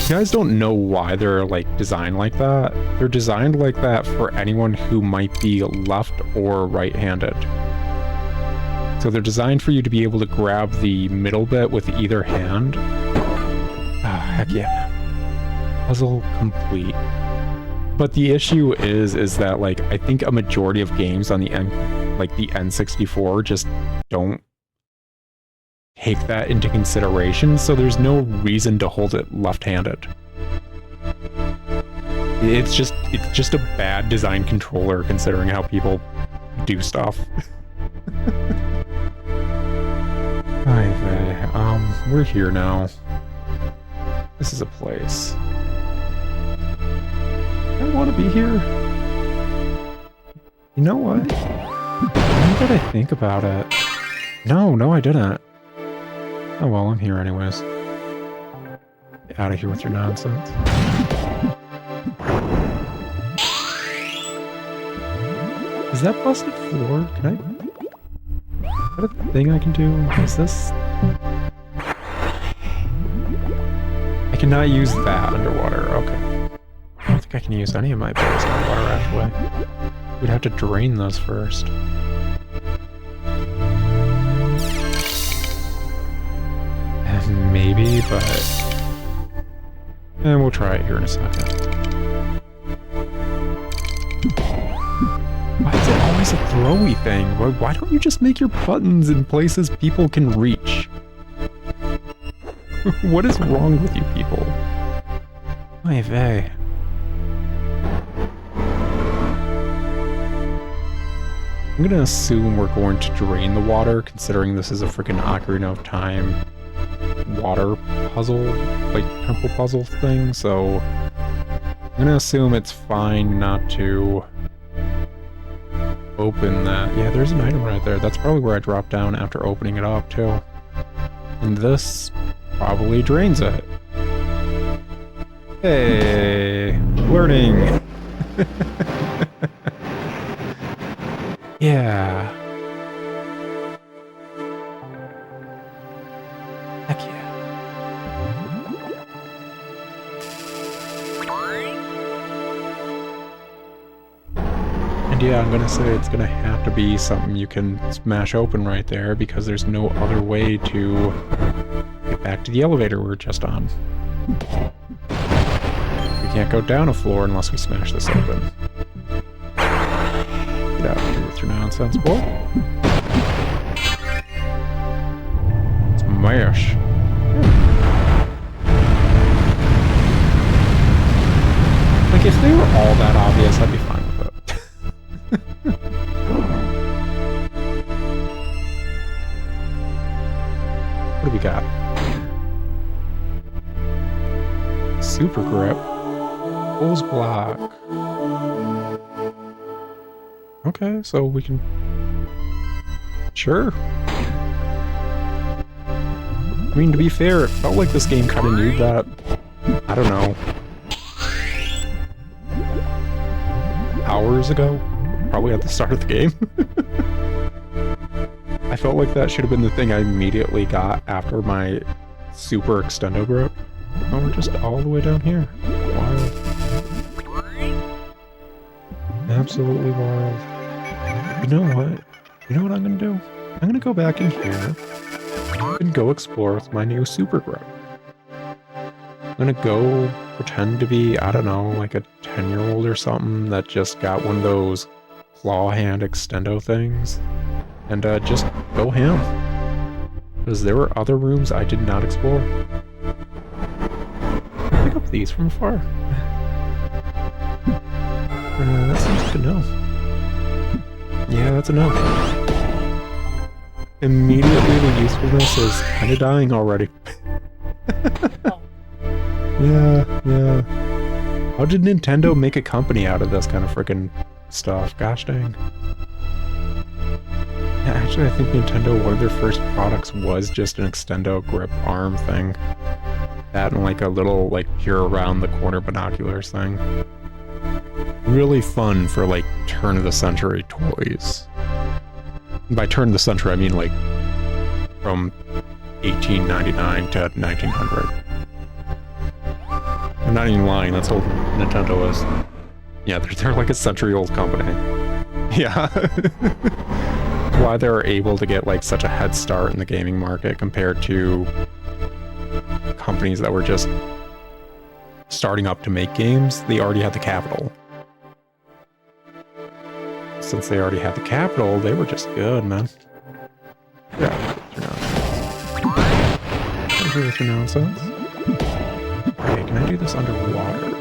You guys don't know why they're like designed like that. They're designed like that for anyone who might be left or right-handed. So they're designed for you to be able to grab the middle bit with either hand. Ah, heck yeah. Puzzle complete. But the issue is that like I think a majority of games on the N64 just don't take that into consideration, so there's no reason to hold it left-handed. It's just a bad design controller considering how people do stuff. We're here now. This is a place. I want to be here. You know what? Now that I think about it. No, I didn't. Oh well, I'm here anyways. Get out of here with your nonsense. Is that busted floor? Can I... Is that a thing I can do? Is this... I cannot use that underwater, okay. I don't think I can use any of my abilities underwater, actually. We'd have to drain those first. Maybe, but... And we'll try it here in a second. Why is it always a throwy thing? Why don't you just make your buttons in places people can reach? What is wrong with you people? Oy vey. I'm gonna assume we're going to drain the water, considering this is a freaking Ocarina of Time water puzzle, like temple puzzle thing, so I'm gonna assume it's fine not to open that. Yeah, there's an item right there. That's probably where I dropped down after opening it up, too. And this probably drains it. Hey, learning! Yeah. Heck yeah. And yeah, I'm gonna say it's gonna have to be something you can smash open right there because there's no other way to get back to the elevator we were just on. We can't go down a floor unless we smash this open. Get out of here with your nonsense, boy. Smash. Like, if they were all that obvious, I'd be fine with it. What do we got? Super grip. Pulls block. Okay, so we can... Sure. I mean, to be fair, it felt like this game kind of knew that... I don't know... hours ago? Probably at the start of the game. I felt like that should have been the thing I immediately got after my super extendo grip. Oh, we're just all the way down here. Wild. Absolutely wild. You know what? You know what I'm gonna do? I'm gonna go back in here and go explore with my new super grip. I'm gonna go pretend to be, I don't know, like a 10-year-old or something that just got one of those claw hand extendo things and just go ham. Because there were other rooms I did not explore. I'll pick up these from afar. That seems like a no. Yeah, that's a no. Immediately the usefulness is kind of dying already. Yeah. How did Nintendo make a company out of this kind of freaking stuff? Gosh dang. Yeah, actually, I think Nintendo, one of their first products was just an extendo grip arm thing. That and like a little, like, peer around the corner binoculars thing. Really fun for, like, turn-of-the-century toys. And by turn of the century, I mean, like, from 1899 to 1900. I'm not even lying, that's how old Nintendo is. Yeah, they're like a century-old company. Yeah. Why they're able to get, like, such a head start in the gaming market compared to companies that were just starting up to make games. They already had the capital. Since they already had the capital, they were just good, man. Yeah, I agree with your nonsense. Alright, can I do this underwater?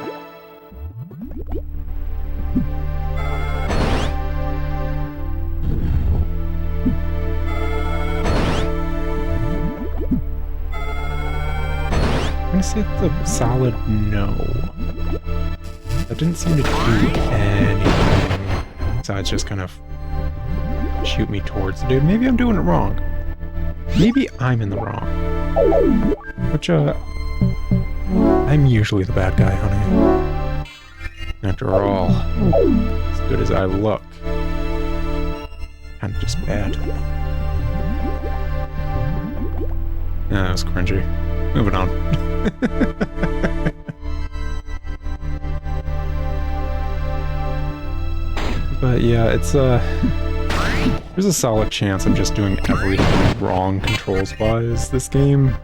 I'm gonna say it's a solid no. That didn't seem to do anything besides just kind of shoot me towards the dude. Maybe I'm doing it wrong. Maybe I'm in the wrong. Which, I'm usually the bad guy, honey. After all, as good as I look, I'm just bad. That was cringy. Moving on. But yeah, it's there's a solid chance I'm just doing everything wrong controls-wise. This game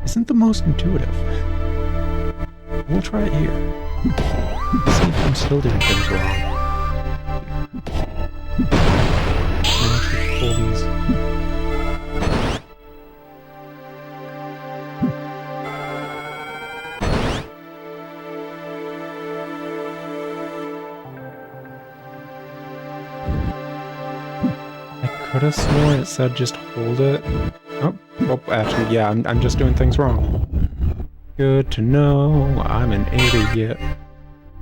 isn't the most intuitive. We'll try it here. See if I'm still doing things wrong. I'll actually pull these. I could have sworn it said just hold it. Oh, well, actually, yeah, I'm just doing things wrong. Good to know, I'm an idiot.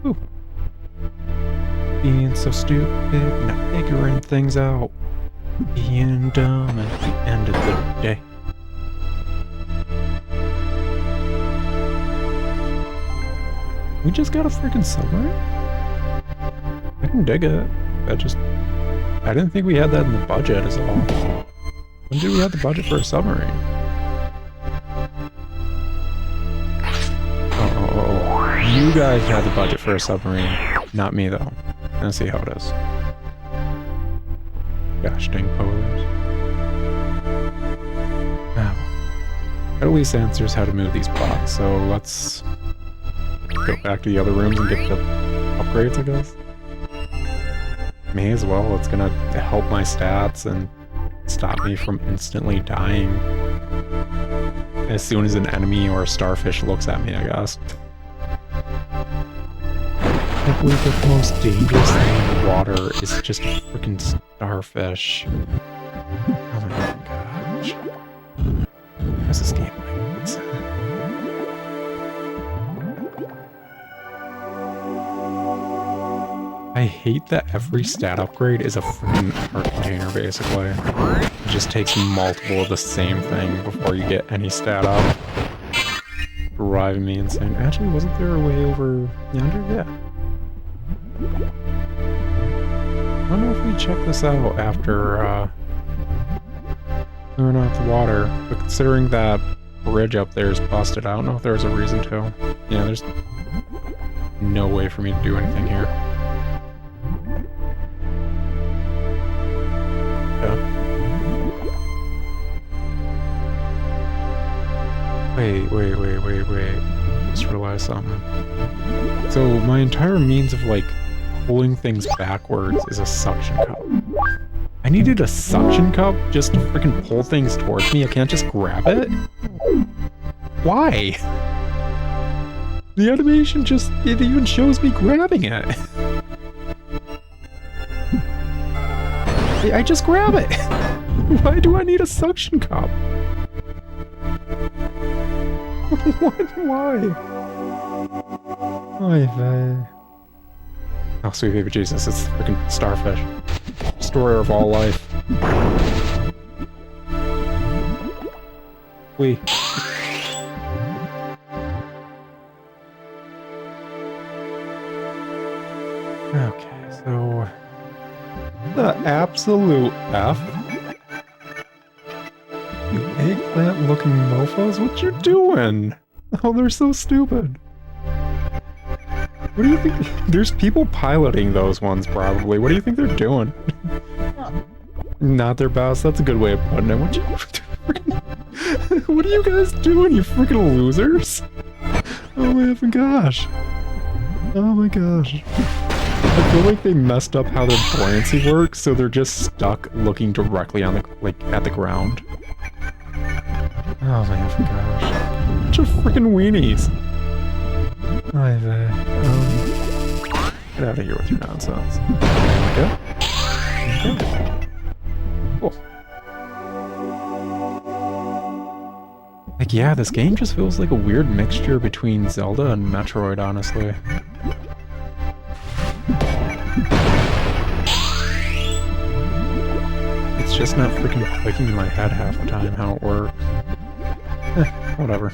Ooh. Being so stupid, not figuring things out. Being dumb at the end of the day. We just got a freaking submarine? I can dig it. I didn't think we had that in the budget is all. When did we have the budget for a submarine? Oh. You guys had the budget for a submarine. Not me, though. Let's see how it is. Gosh dang polars. Now, at least answers how to move these blocks, so let's go back to the other rooms and get the upgrades, I guess. May as well, it's gonna help my stats and stop me from instantly dying as soon as an enemy or a starfish looks at me, I guess. can't believe that the most dangerous thing in the water is just a freaking starfish. Oh my gosh. What's this game like? I hate that every stat upgrade is a freaking art container, basically. It just takes multiple of the same thing before you get any stat up. Driving me insane. Actually, wasn't there a way over yonder? Yeah. I don't know if we check this out after, clearing out the water, but considering that bridge up there is busted, I don't know if there's a reason to. Yeah, there's no way for me to do anything here. Wait. Just realized something. So my entire means of, like, pulling things backwards is a suction cup. I needed a suction cup just to freaking pull things towards me. I can't just grab it? Why? The animation just, it even shows me grabbing it. I just grab it. Why do I need a suction cup? Why? Oh, sweet baby Jesus, it's the freaking starfish. Destroyer of all life. Wee. Okay, so... the absolute F? You eggplant-looking mofos, what you doing? Oh, they're so stupid. What do you think? There's people piloting those ones, probably. What do you think they're doing? Not their best. That's a good way of putting it. What are you guys doing, you freaking losers? Oh my effing gosh. Oh my gosh. I feel like they messed up how their buoyancy works, so they're just stuck looking directly on the, like, at the ground. Oh my effing gosh. Bunch of freaking weenies. Get out of here with your nonsense. Okay. Cool. Like, yeah, this game just feels like a weird mixture between Zelda and Metroid, honestly. It's just not freaking clicking in my head half the time how it works. Whatever.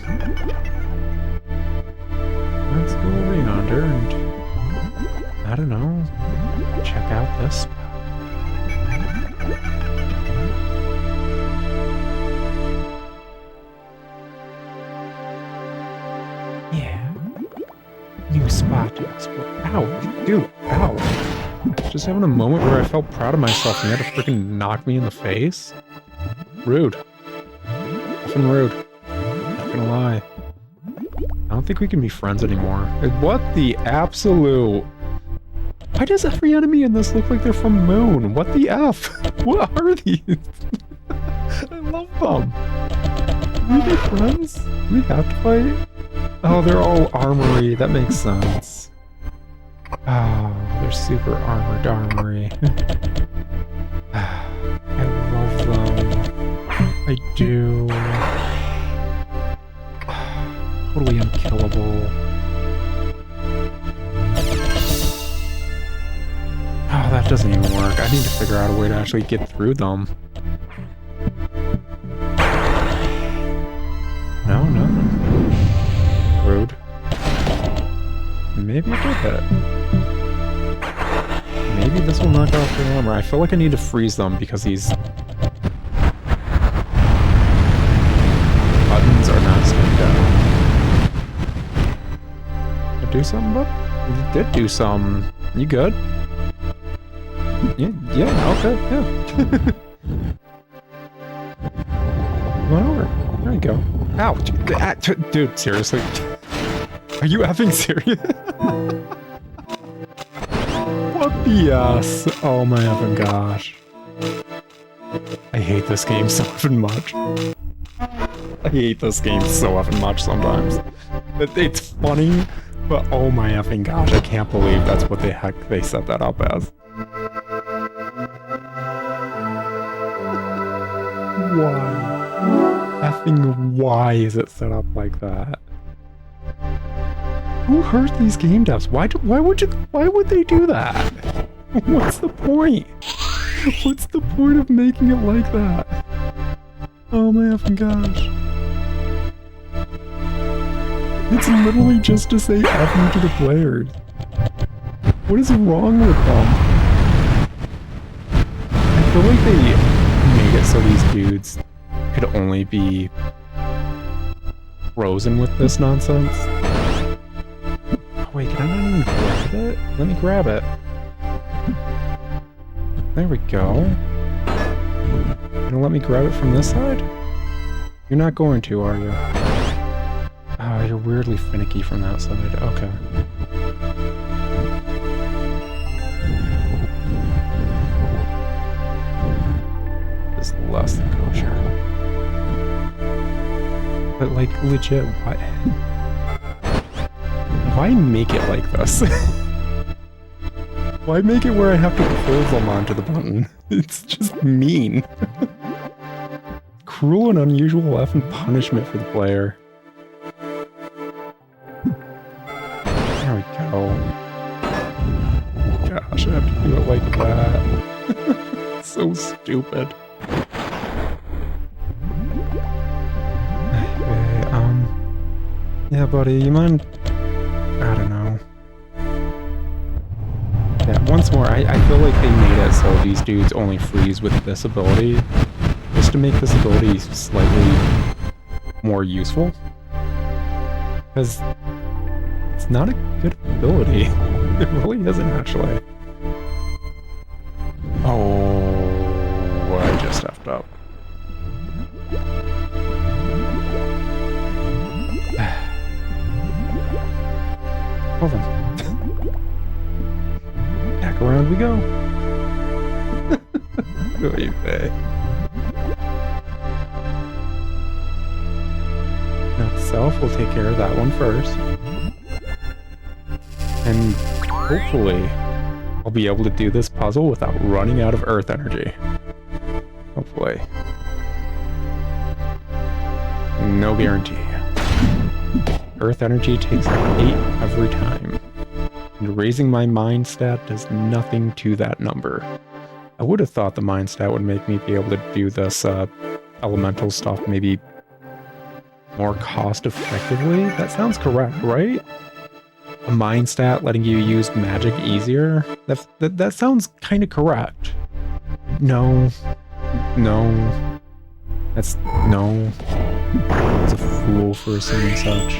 Let's go over yonder and, I don't know, check out this spot. Yeah. New spot to explore. Ow, dude, ow. Just having a moment where I felt proud of myself and you had to freaking knock me in the face? Rude. Effing rude. Not gonna lie. I don't think we can be friends anymore. What the absolute... Why does every enemy in this look like they're from Moon? What the F? What are these? I love them. Are we friends? Do we have to fight? Oh, they're all armory. That makes sense. Oh, they're super armored armory. I love them. I do. Totally unkillable. Oh, that doesn't even work. I need to figure out a way to actually get through them. No, nothing. Rude. Maybe I did hit it. Maybe this will knock off their armor. I feel like I need to freeze them because these buttons are not staying down. Do something, bud? You did do some. You good? Yeah, okay, yeah. Come on over. There you go. Ow! Dude, seriously? Are you effing serious? What BS? Oh my effing gosh. I hate this game so effing much. I hate this game so effing much sometimes. It's funny But oh my effing gosh, I can't believe that's what the heck they set that up as. Why? Effing why is it set up like that? Who hurt these game devs? Why would they do that? What's the point? What's the point of making it like that? Oh my effing gosh. It's literally just to say F you to the players. What is wrong with them? I feel like they made it so these dudes could only be frozen with this nonsense. Oh wait, can I not even grab it? Let me grab it. There we go. You gonna let me grab it from this side? You're not going to, are you? Oh, you're weirdly finicky from that side. Okay. This is less than kosher. But like, legit, why? Why make it like this? Why make it where I have to pull them onto the button? It's just mean. Cruel and unusual effing punishment for the player. There we go. Gosh, I have to do it like that. So stupid. Anyway, yeah, buddy, you mind? I don't know. Yeah, once more, I feel like they made it so these dudes only freeze with this ability, just to make this ability slightly more useful. Because it's not a good ability. It really isn't, actually. Oh, I just effed up. Hold on. Back around we go. Oy vey. Now itself, we'll take care of that one first. And hopefully, I'll be able to do this puzzle without running out of earth energy. Hopefully. No guarantee. Earth energy takes 8 every time. And raising my mind stat does nothing to that number. I would have thought the mind stat would make me be able to do this elemental stuff maybe more cost effectively. That sounds correct, right? A mind stat letting you use magic easier? That sounds kind of correct. No. No. That's... no. I was a fool for assuming such.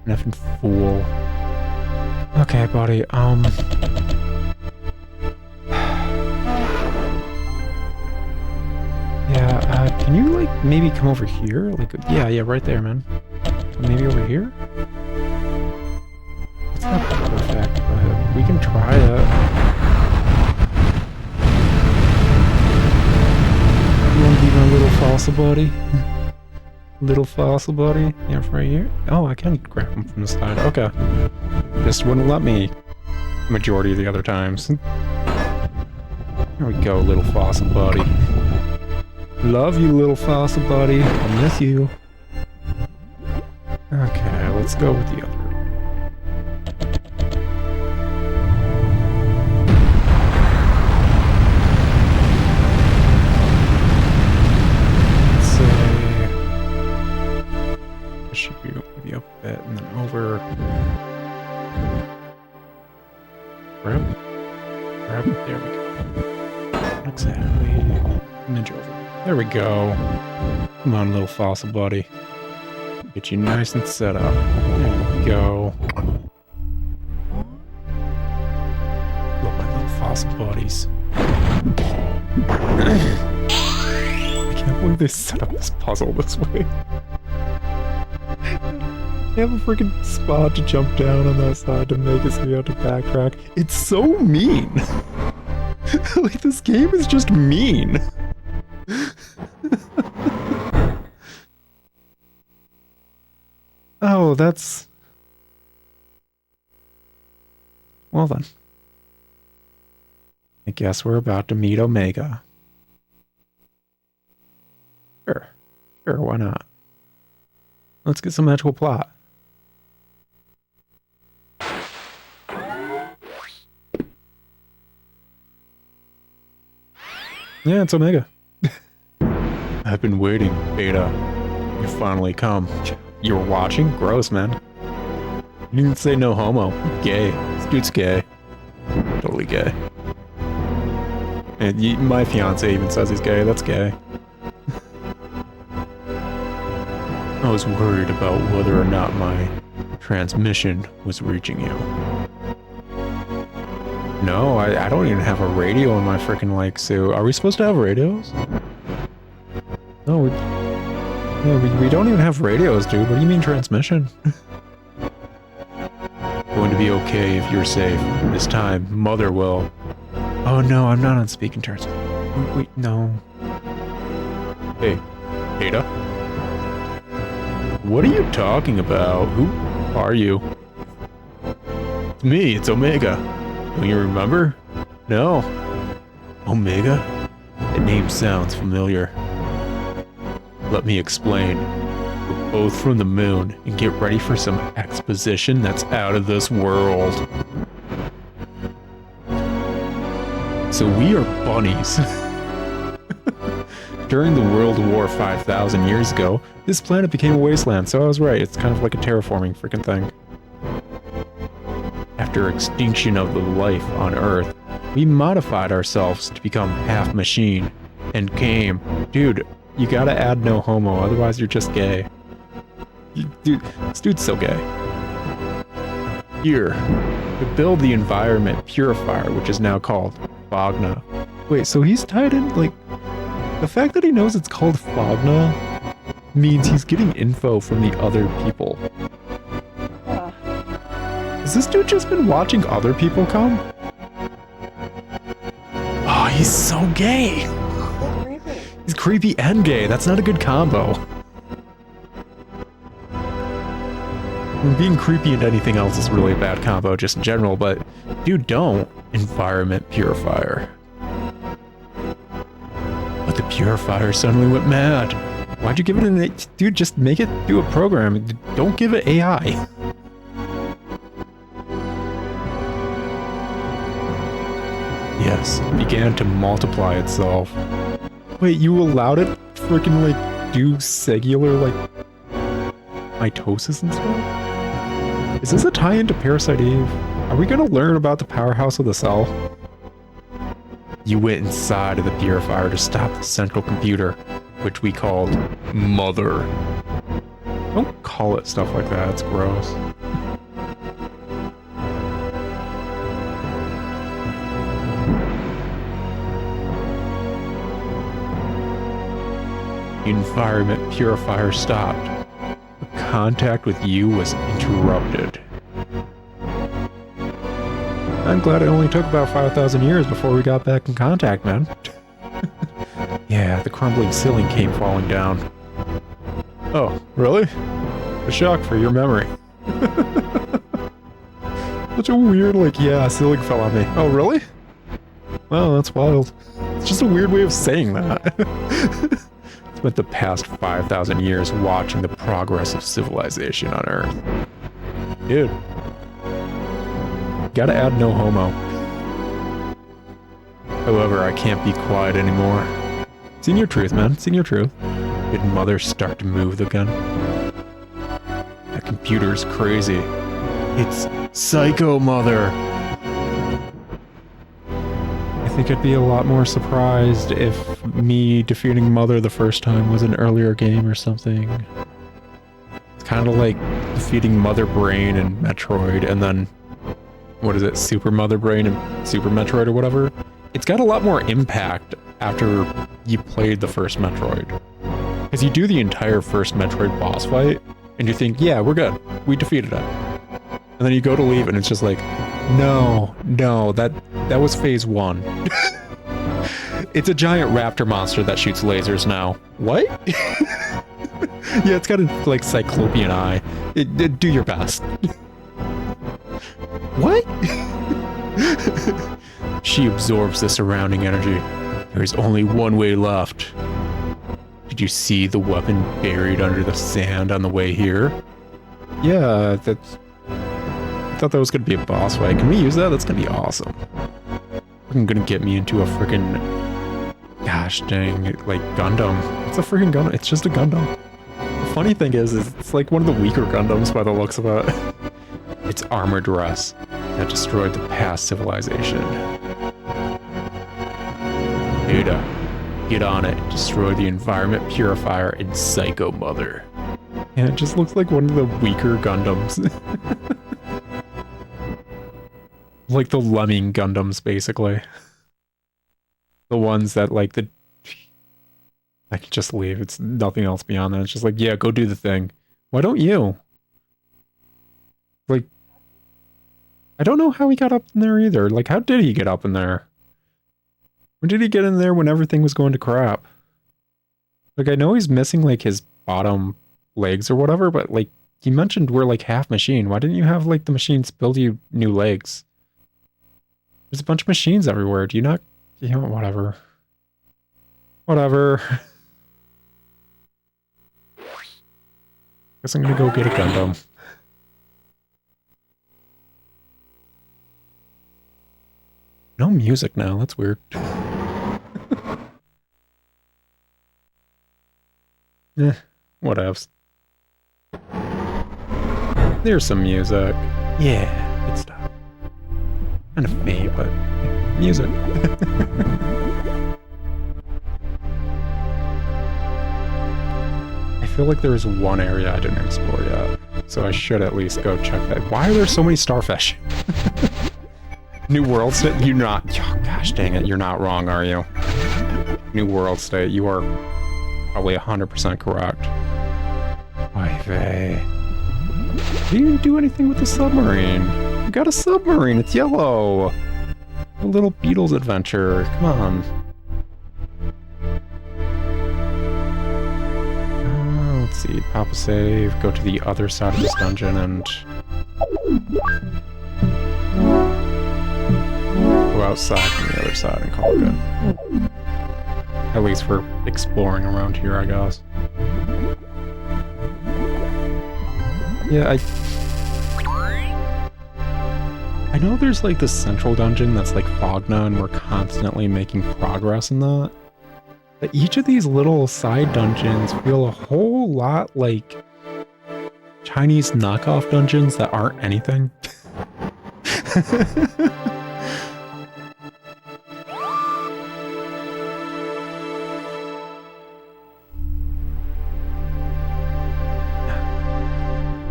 An effing fool. Okay, buddy, yeah, can you, like, maybe come over here? Like, yeah, right there, man. Maybe over here? It's not perfect, but we can try it. You wanna be my little fossil buddy? Little fossil buddy? Yeah, right here? Oh, I can grab him from the side. Okay. Just wouldn't let me majority of the other times. There we go, little fossil buddy. Love you, little fossil buddy. I miss you. Okay, let's go with the other. Should be maybe up a bit and then over. Grab. There we go. Not exactly. Nudge over. There we go. Come on, little fossil buddy. Get you nice and set up. There we go. Love my little fossil buddies. I can't believe they set up this puzzle this way. They have a freaking spot to jump down on that side to make it so you have to backtrack. It's so mean! Like, this game is just mean! Oh, that's... well then. I guess we're about to meet Omega. Sure. Sure, why not? Let's get some magical plot. Yeah, it's Omega. I've been waiting, Beta. You finally come. You were watching? Gross, man. You didn't say no homo. Gay. This dude's gay. Totally gay. And my fiance even says he's gay. That's gay. I was worried about whether or not my transmission was reaching you. No, I don't even have a radio in my freaking like suit. Are we supposed to have radios? No, we don't even have radios, dude. What do you mean transmission? Going to be okay if you're safe. This time, Mother will. Oh no, I'm not on speaking terms. Wait, no. Hey, Ada? What are you talking about? Who are you? It's me, it's Omega. Don't you remember? No. Omega? The name sounds familiar. Let me explain. We're both from the moon, and get ready for some exposition that's out of this world. So we are bunnies. During the World War 5,000 years ago, this planet became a wasteland, so I was right, it's kind of like a terraforming freaking thing. After extinction of the life on Earth, we modified ourselves to become half machine, and came... Dude, you gotta add no homo, otherwise you're just gay. Dude, this dude's so gay. Here, to build the environment purifier, which is now called Fogna. Wait, so he's tied in, like... The fact that he knows it's called Fogna means he's getting info from the other people. Has this dude just been watching other people come? Oh, he's so gay! So creepy. He's creepy and gay. That's not a good combo. Being creepy and anything else is really a bad combo just in general, but dude, don't. Environment purifier. But the purifier suddenly went mad. Why'd you give it an... Dude, just make it do a program. Don't give it AI. Yes, it began to multiply itself. Wait, you allowed it freaking like do cellular like mitosis and stuff? Is this a tie-in to Parasite Eve? Are we gonna learn about the powerhouse of the cell? You went inside of the purifier to stop the central computer, which we called Mother. Don't call it stuff like that, it's gross. Environment purifier stopped. Contact with you was interrupted. I'm glad it only took about 5,000 years before we got back in contact, man. Yeah, the crumbling ceiling came falling down. Oh, really? A shock for your memory. Such a weird, like, yeah, ceiling fell on me. Oh, really? Wow, that's wild. It's just a weird way of saying that. Spent the past 5,000 years watching the progress of civilization on Earth. Dude. Gotta add no homo. However, I can't be quiet anymore. Seen your truth, man. Seen your truth. Did Mother start to move again? That computer's crazy. It's Psycho Mother! I think I'd be a lot more surprised if me defeating Mother the first time was an earlier game or something. It's kind of like defeating Mother Brain in Metroid and then, what is it, Super Mother Brain and Super Metroid or whatever? It's got a lot more impact after you played the first Metroid. Because you do the entire first Metroid boss fight, and you think, yeah, we're good. We defeated it. And then you go to leave and it's just like, no, that was phase 1. It's a giant raptor monster that shoots lasers now. What? Yeah, it's got a, like, cyclopean eye. Do your best. What? She absorbs the surrounding energy. There is only one way left. Did you see the weapon buried under the sand on the way here? Yeah, that's... I thought that was going to be a boss fight. Can we use that? That's going to be awesome. Freaking gonna get me into a freaking... Gosh dang, like, Gundam. It's a freaking Gundam. It's just a Gundam. The funny thing is it's like one of the weaker Gundams by the looks of it. It's armored dress that destroyed the past civilization. Ada, get on it. Destroy the environment purifier and Psycho Mother. And it just looks like one of the weaker Gundams. Like the Lemming Gundams, basically. The ones that, like, the... I can just leave. It's nothing else beyond that. It's just like, yeah, go do the thing. Why don't you? Like... I don't know how he got up in there either. Like, how did he get up in there? When did he get in there when everything was going to crap? Like, I know he's missing, like, his bottom legs or whatever, but, like, you mentioned we're, like, half machine. Why didn't you have, like, the machines build you new legs? There's a bunch of machines everywhere. Do you not... You know, whatever. Whatever. Guess I'm gonna go get a Gundam. No music now, that's weird. Whatevs. There's some music. Yeah, good stuff. Kind of faint, but music. I feel like there is one area I didn't explore yet, so I should at least go check that. Why are there so many starfish? New World State? You're not... Oh, gosh dang it, you're not wrong, are you? New World State, you are probably 100% correct. Oy vey. You didn't do anything with the submarine. You got a submarine, it's yellow. A little Beatles adventure, come on. Let's see, pop a save, go to the other side of this dungeon and... go outside from the other side and call it good. At least for exploring around here, I guess. Yeah, I know there's like this central dungeon that's like Fogna and we're constantly making progress in that. But each of these little side dungeons feel a whole lot like Chinese knockoff dungeons that aren't anything.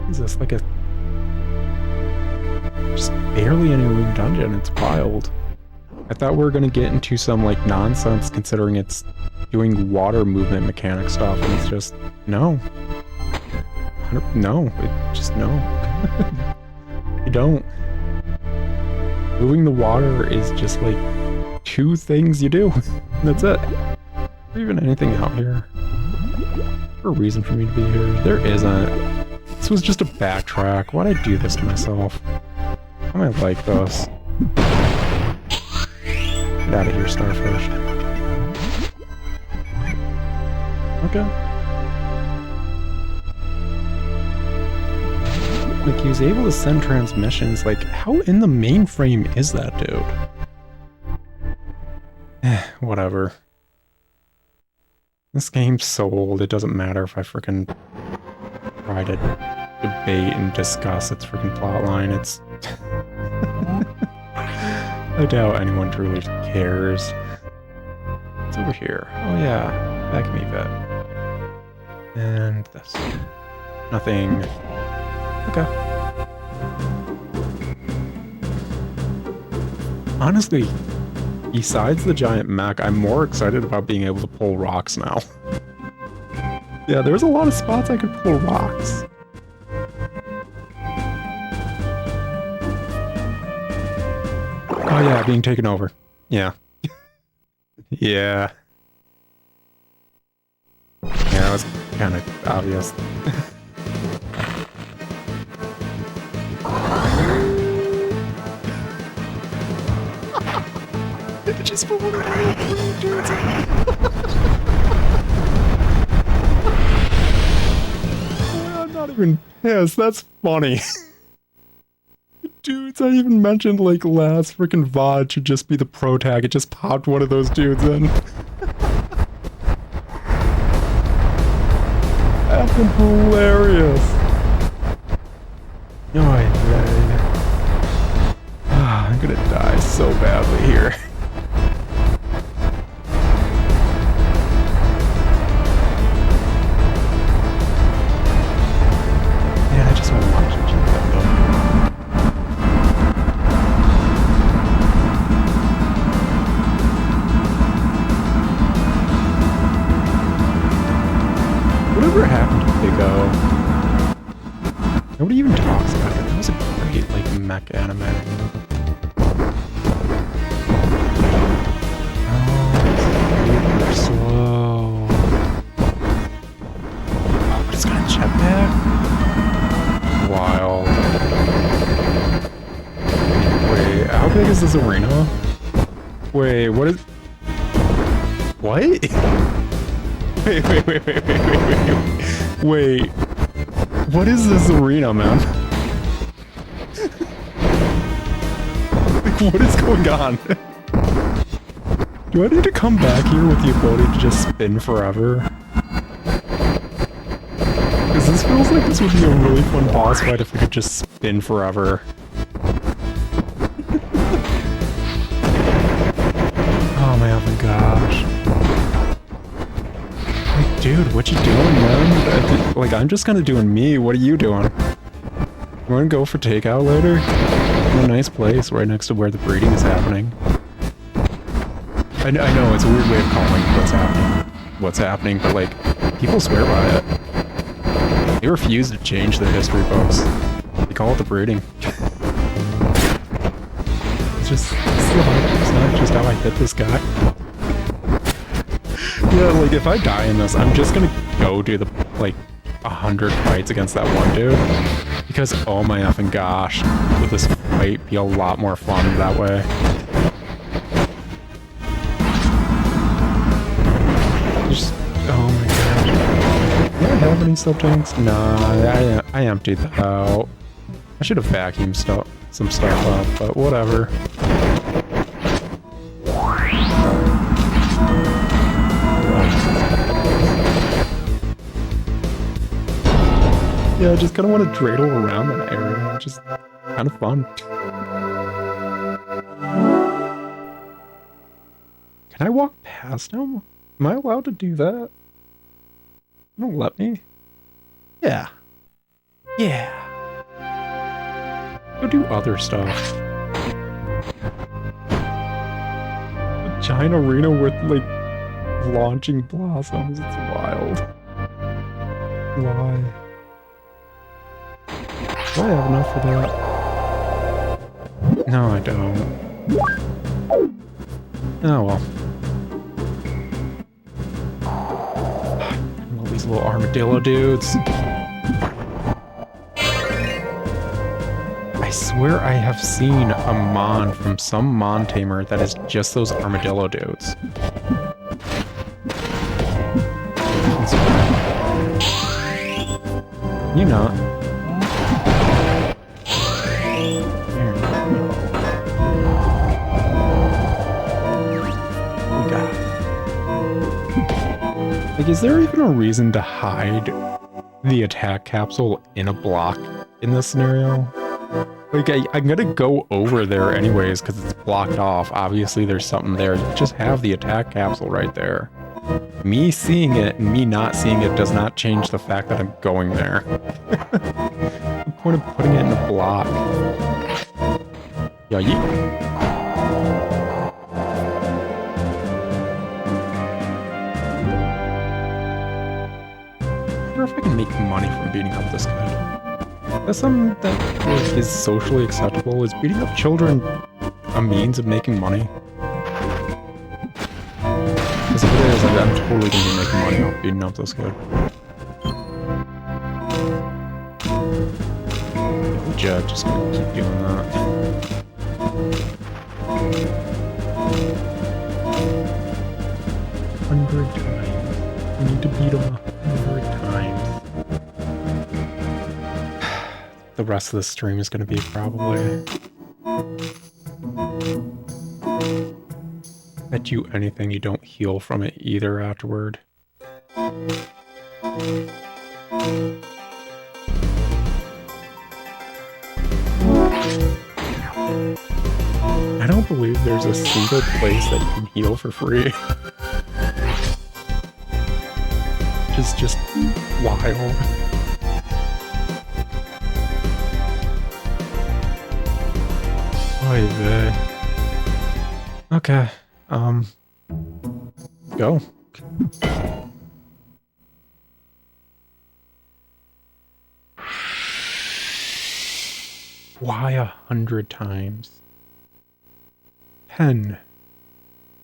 Is this like a... just barely any room dungeon? It's wild. I thought we were going to get into some like nonsense considering it's doing water movement mechanic stuff and it's just... no. No. It just... no. You don't. Moving the water is just like 2 things you do. That's it. Is there even anything out here? Is there a reason for me to be here? There isn't. This was just a backtrack. Why'd I do this to myself? How am I like this? Get out of here, starfish. Okay. Like, he was able to send transmissions. Like, how in the mainframe is that, dude? Whatever. This game's so old, it doesn't matter if I frickin' try to debate and discuss its freaking plotline. It's... I doubt anyone truly cares. It's over here. Oh yeah, back me vet. And this. Nothing. Okay. Honestly, besides the giant mech, I'm more excited about being able to pull rocks now. Yeah, there's a lot of spots I could pull rocks. Oh yeah, being taken over. Yeah. Yeah. Yeah, that was kind of obvious. just put one of the dudes in. I'm not even pissed. That's funny. Dudes I even mentioned like last freaking VOD should just be the pro tag. It just popped one of those dudes in. That's hilarious. I'm gonna die so badly here. Man, I just want to watch it. Whatever happened to Big O? Nobody even talks about it. That was a great, like, mech anime. Oh, it's super slow. Oh, it's got a jetpack? Wild. Wait, how big is this arena? Wait, what is... What? Wait. What is this arena, man? Like, what is going on? Do I need to come back here with the ability to just spin forever? Because this feels like this would be a really fun boss fight if I could just spin forever. Oh my effing gosh. Like, dude, what you doing, man? Like, I'm just kind of doing me. What are you doing? You want to go for takeout later? In a nice place right next to where the breeding is happening. I know, it's a weird way of calling what's happening, but like, people swear by it. They refuse to change their history books. They call it the breeding. It's just, it's not just how I hit this guy. Yeah, like, if I die in this, I'm just gonna go do the, like, 100 fights against that one dude. Because, oh my effing gosh, would this fight be a lot more fun that way. Just, oh my gosh. Do I have any sub-tanks? Nah, I emptied that out. I should have vacuumed some stuff up, but whatever. Yeah, I just kind of want to dreidel around that area. It's just kind of fun. Can I walk past him? Am I allowed to do that? Don't let me. Yeah. Yeah. Go do other stuff. A giant arena with, like, launching blossoms. It's wild. Why? Do I have enough for that? No, I don't. Oh well. All these little armadillo dudes. I swear I have seen a mon from some mon tamer that is just those armadillo dudes. You not. Like, is there even a reason to hide the attack capsule in a block in this scenario? Like, I'm gonna go over there anyways because it's blocked off. Obviously, there's something there. You just have the attack capsule right there. Me seeing it and me not seeing it does not change the fact that I'm going there. The point of putting it in a block. Yeah, you... I wonder if I can make money from beating up this guy. That's something that is socially acceptable. Is beating up children a means of making money? Because if it is, I'm totally gonna be making money off beating up this guy. Jet just gonna keep doing that. beat him 100 times. The rest of the stream is going to be probably... Bet you anything you don't heal from it either afterward. I don't believe there's a single place that you can heal for free. It's just wild. Oy vey. Okay, go. Why 100 times? 10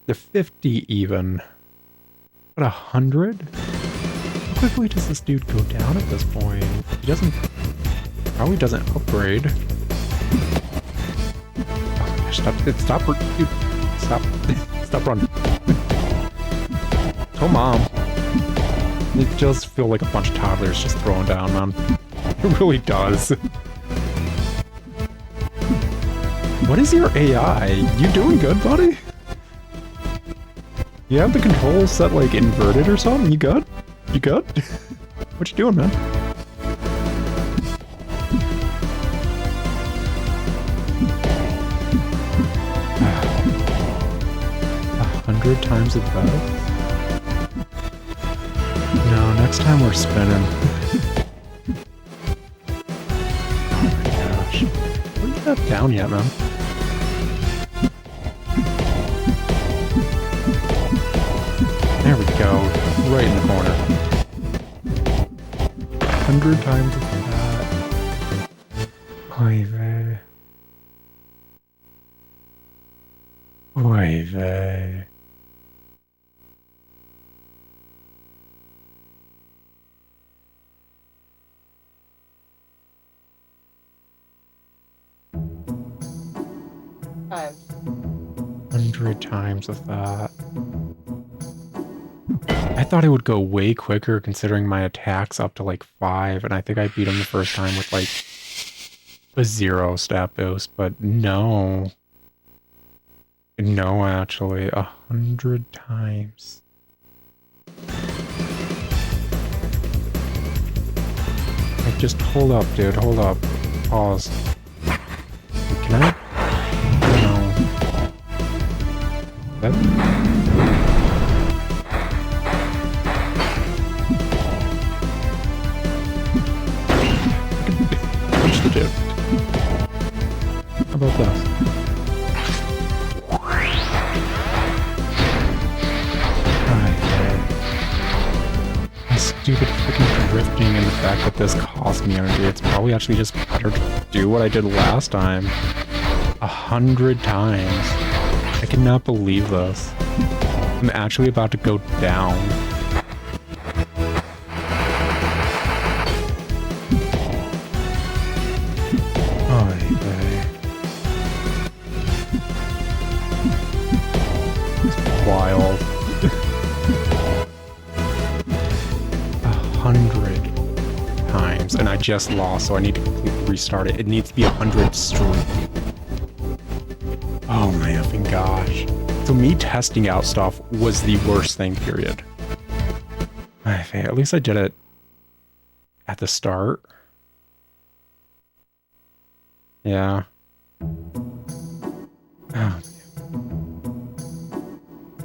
to 50 even. But 100? How quickly does this dude go down at this point? He doesn't... Probably doesn't upgrade. Oh, stop, dude, stop, stop running. Come on. It does feel like a bunch of toddlers just throwing down, man. It really does. What is your AI? You doing good, buddy? You have the controls set like inverted or something? You good? You good? What you doing, man? 100 times as bad? No, next time we're spinning. Oh my gosh. Where you got down yet, man? There we go. Right in the corner. 100 times as bad. Oy vey. Oy vey. Times. 100 times of that. I thought it would go way quicker considering my attack's up to like 5, and I think I beat him the first time with like a 0 stat boost, but no. No, actually, 100 times. Like, just hold up, dude, hold up. Pause. Can I? No. That... Punch the dude. How about this? Stupid freaking drifting and the fact that this cost me energy. It's probably actually just better to do what I did last time. 100 times. I cannot believe this. I'm actually about to go down. Oy vey. It's wild. 100 times, and I just lost, so I need to completely restart it. It needs to be 100 straight. Oh my effing gosh. So me testing out stuff was the worst thing, period. At least I did it at the start. Yeah. Oh,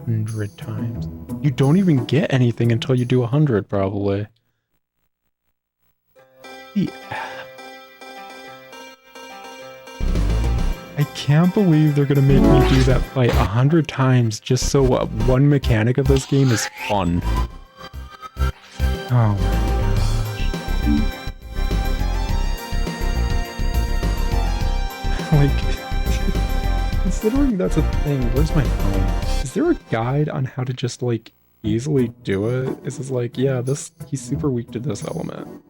100 times. You don't even get anything until you do 100, probably. Yeah. I can't believe they're gonna make me do that fight 100 times just so one mechanic of this game is fun. Oh my gosh. Like, considering that's a thing, where's my phone? Is there a guide on how to just, like, easily do it? Is this like, yeah, he's super weak to this element.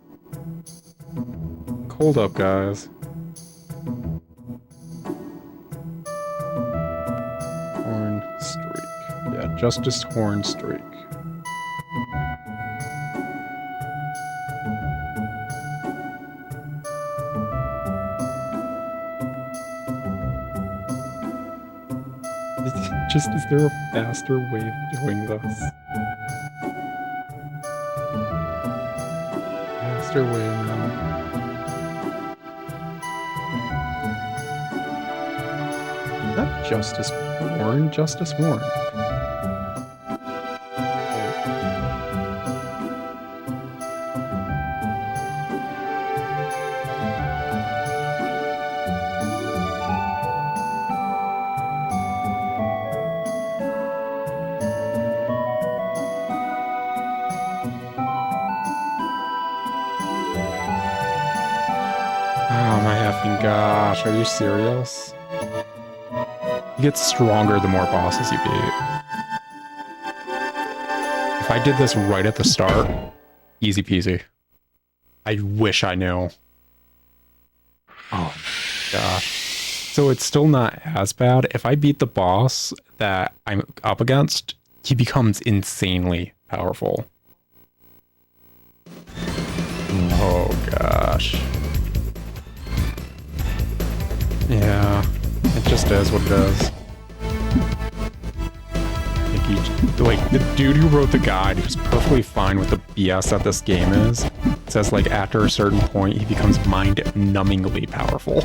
Hold up, guys. Horn streak. Yeah, Justice Horn streak. Just, is there a faster way of doing this? Faster way, man. Is that Justice Warren? Justice Warren. Oh my effing gosh, are you serious? You get stronger the more bosses you beat. If I did this right at the start, easy peasy. I wish I knew. Oh my gosh. So it's still not as bad. If I beat the boss that I'm up against, he becomes insanely powerful. Oh gosh. Yeah, it just is what it is. Like, the dude who wrote the guide, who's perfectly fine with the BS that this game is, says, like, after a certain point, he becomes mind-numbingly powerful.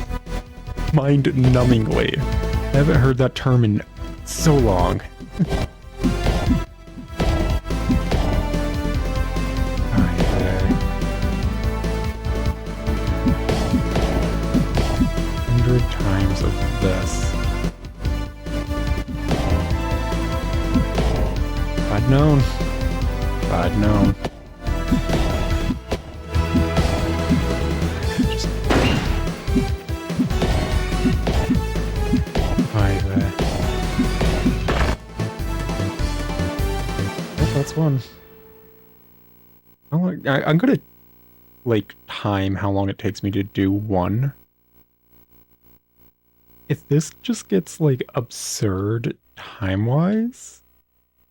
Mind-numbingly. I haven't heard that term in so long. Times of this. If I'd known. If I'd known. Just... Yep, that's one. I'm gonna, like, time how long it takes me to do one. If this just gets, like, absurd time-wise,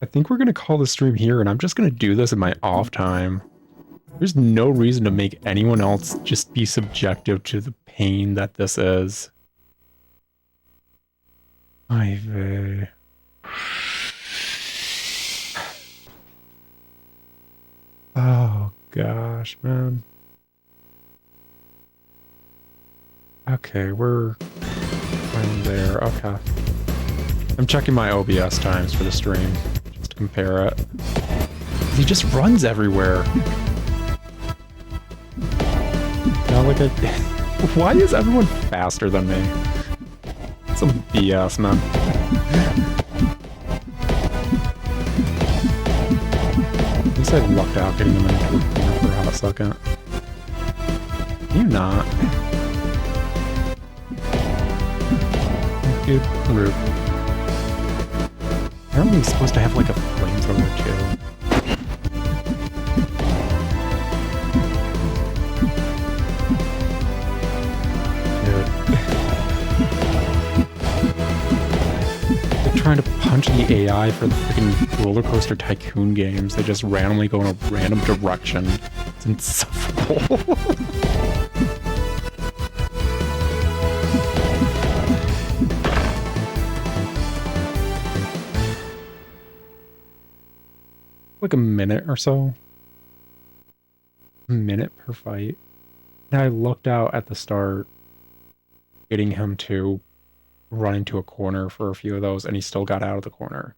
I think we're going to call the stream here, and I'm just going to do this in my off time. There's no reason to make anyone else just be subjective to the pain that this is. Ivy. Oh, gosh, man. Okay, we're... I'm there, okay. I'm checking my OBS times for the stream, just to compare it. He just runs everywhere. Now, like, why is everyone faster than me? Some BS, man. At least I lucked out getting them into a corner for a hot second. You not. Dude, rude. Apparently he's supposed to have like a flamethrower too. Dude. They're trying to punch the AI for the freaking roller coaster tycoon games. They just randomly go in a random direction. It's insufferable. Like a minute or so. A minute per fight. And I looked out at the start, getting him to run into a corner for a few of those, and he still got out of the corner.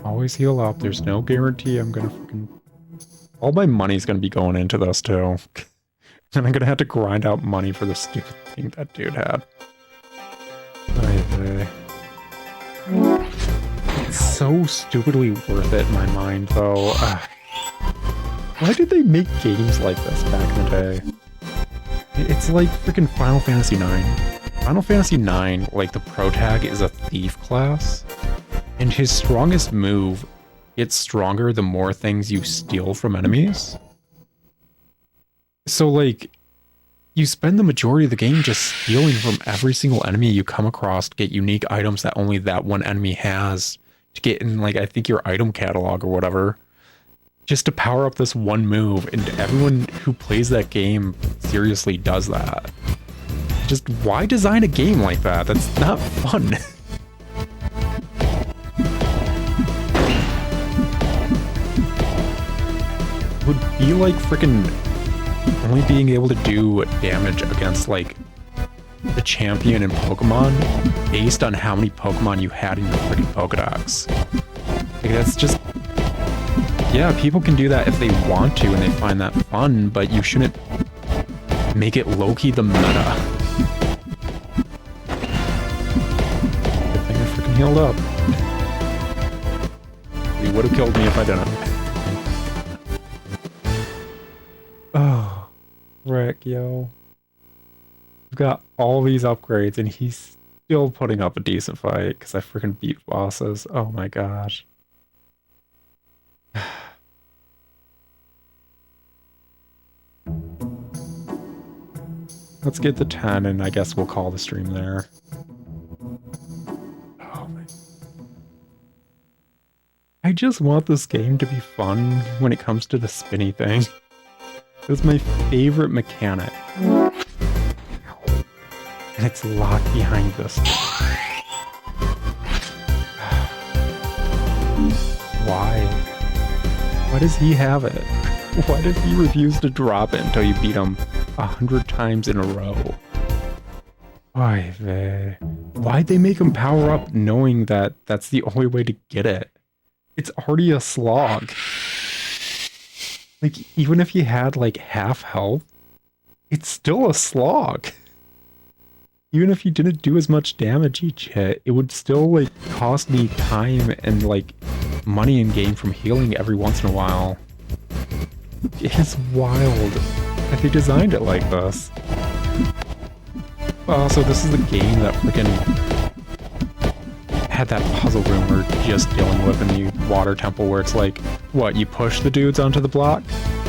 Always heal up. There's no guarantee I'm gonna freaking... All my money's gonna be going into this too. And I'm gonna have to grind out money for the stupid thing that dude had. It's so stupidly worth it in my mind, though. Why did they make games like this back in the day? It's like freaking Final Fantasy IX. Final Fantasy IX, like, the protag is a thief class, and his strongest move gets stronger the more things you steal from enemies. So, like, you spend the majority of the game just stealing from every single enemy you come across to get unique items that only that one enemy has, to get in, like, I think your item catalog or whatever, just to power up this one move, and everyone who plays that game seriously does that. Just why design a game like that? That's not fun. It would be like freaking only being able to do damage against like the champion in Pokemon based on how many Pokemon you had in your freaking Pokedex. Like that's just... Yeah, people can do that if they want to and they find that fun, but you shouldn't make it low-key the meta. Good thing I freaking healed up. He would have killed me if I didn't. Oh, Rick, yo. We've got all these upgrades and he's still putting up a decent fight because I freaking beat bosses. Oh my gosh. Let's get to 10 and I guess we'll call the stream there. Oh my. I just want this game to be fun when it comes to the spinny thing. It's my favorite mechanic. And it's locked behind this. Why? Why does he have it? Why did he refuse to drop it until you beat him 100 times in a row? Why'd they make him power up knowing that that's the only way to get it? It's already a slog. Like, even if he had like half health, it's still a slog. Even if you didn't do as much damage each hit, it would still like cost me time and like money in game from healing every once in a while. It's wild that they designed it like this. Also, this is the game that freaking had that puzzle room we're just dealing with in the water temple where it's like, what, you push the dudes onto the block?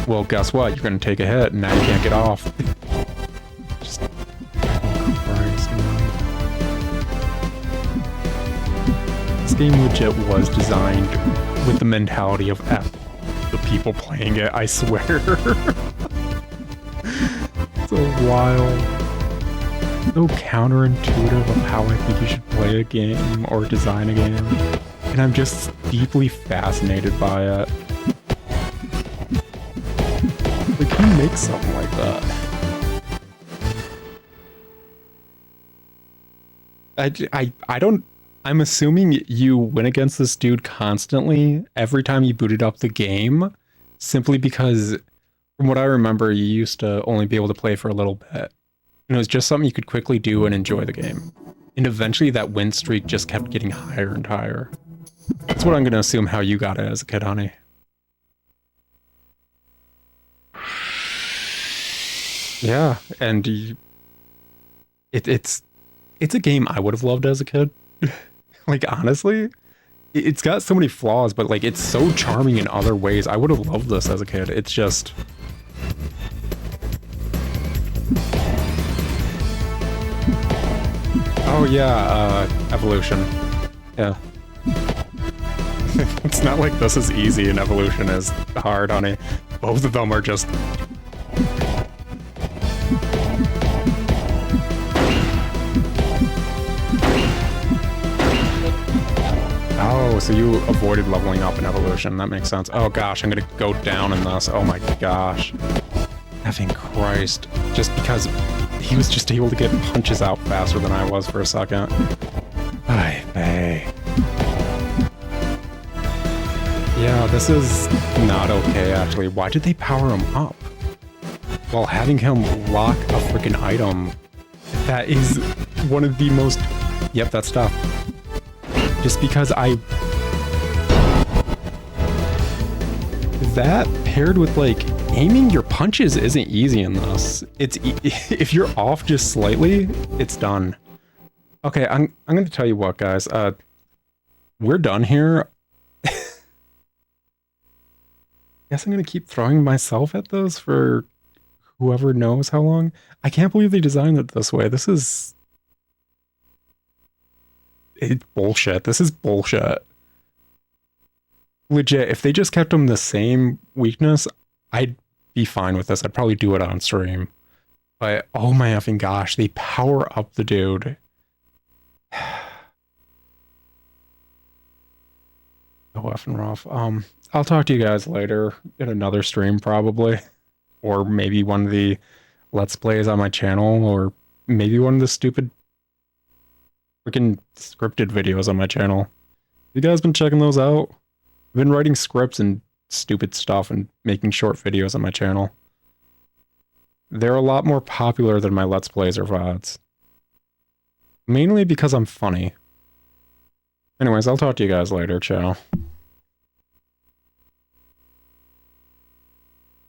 Well, guess what? You're gonna take a hit and now you can't get off. Just... Christ, man. This game legit was designed with the mentality of F the people playing it, I swear. So wild. So counterintuitive of how I think you should play a game or design a game. And I'm just deeply fascinated by it. Like, who makes something like that? I don't... I'm assuming you win against this dude constantly every time you booted up the game, simply because, from what I remember, you used to only be able to play for a little bit. And it was just something you could quickly do and enjoy the game. And eventually that win streak just kept getting higher and higher. That's what I'm going to assume how you got it as a kid, honey. Yeah, and it's a game I would have loved as a kid. Like, honestly, it's got so many flaws, but like it's so charming in other ways. I would have loved this as a kid. It's just... Oh yeah, evolution. Yeah. It's not like this is easy and evolution is hard, honey. Both of them are just... Oh, so you avoided leveling up in evolution. That makes sense. Oh gosh, I'm gonna go down in this. Oh my gosh. Effing Christ. Just because he was just able to get punches out faster than I was for a second. Ay, vey. Yeah, this is not okay, actually. Why did they power him up? While having him lock a freaking item that is one of the most... Yep, that stuff. Just because that paired with like aiming your punches isn't easy in this. It's if you're off just slightly, it's done. Okay, I'm going to tell you what, guys. We're done here. Guess I'm going to keep throwing myself at this for whoever knows how long. I can't believe they designed it this way. This is... It's bullshit. This is bullshit. Legit, if they just kept them the same weakness, I'd be fine with this. I'd probably do it on stream. But oh my effing gosh, they power up the dude. Oh effing rough. I'll talk to you guys later in another stream probably. Or maybe one of the Let's Plays on my channel, or maybe one of the stupid freaking scripted videos on my channel. You guys been checking those out? I've been writing scripts and stupid stuff and making short videos on my channel. They're a lot more popular than my Let's Plays or VODs. Mainly because I'm funny. Anyways, I'll talk to you guys later. Ciao.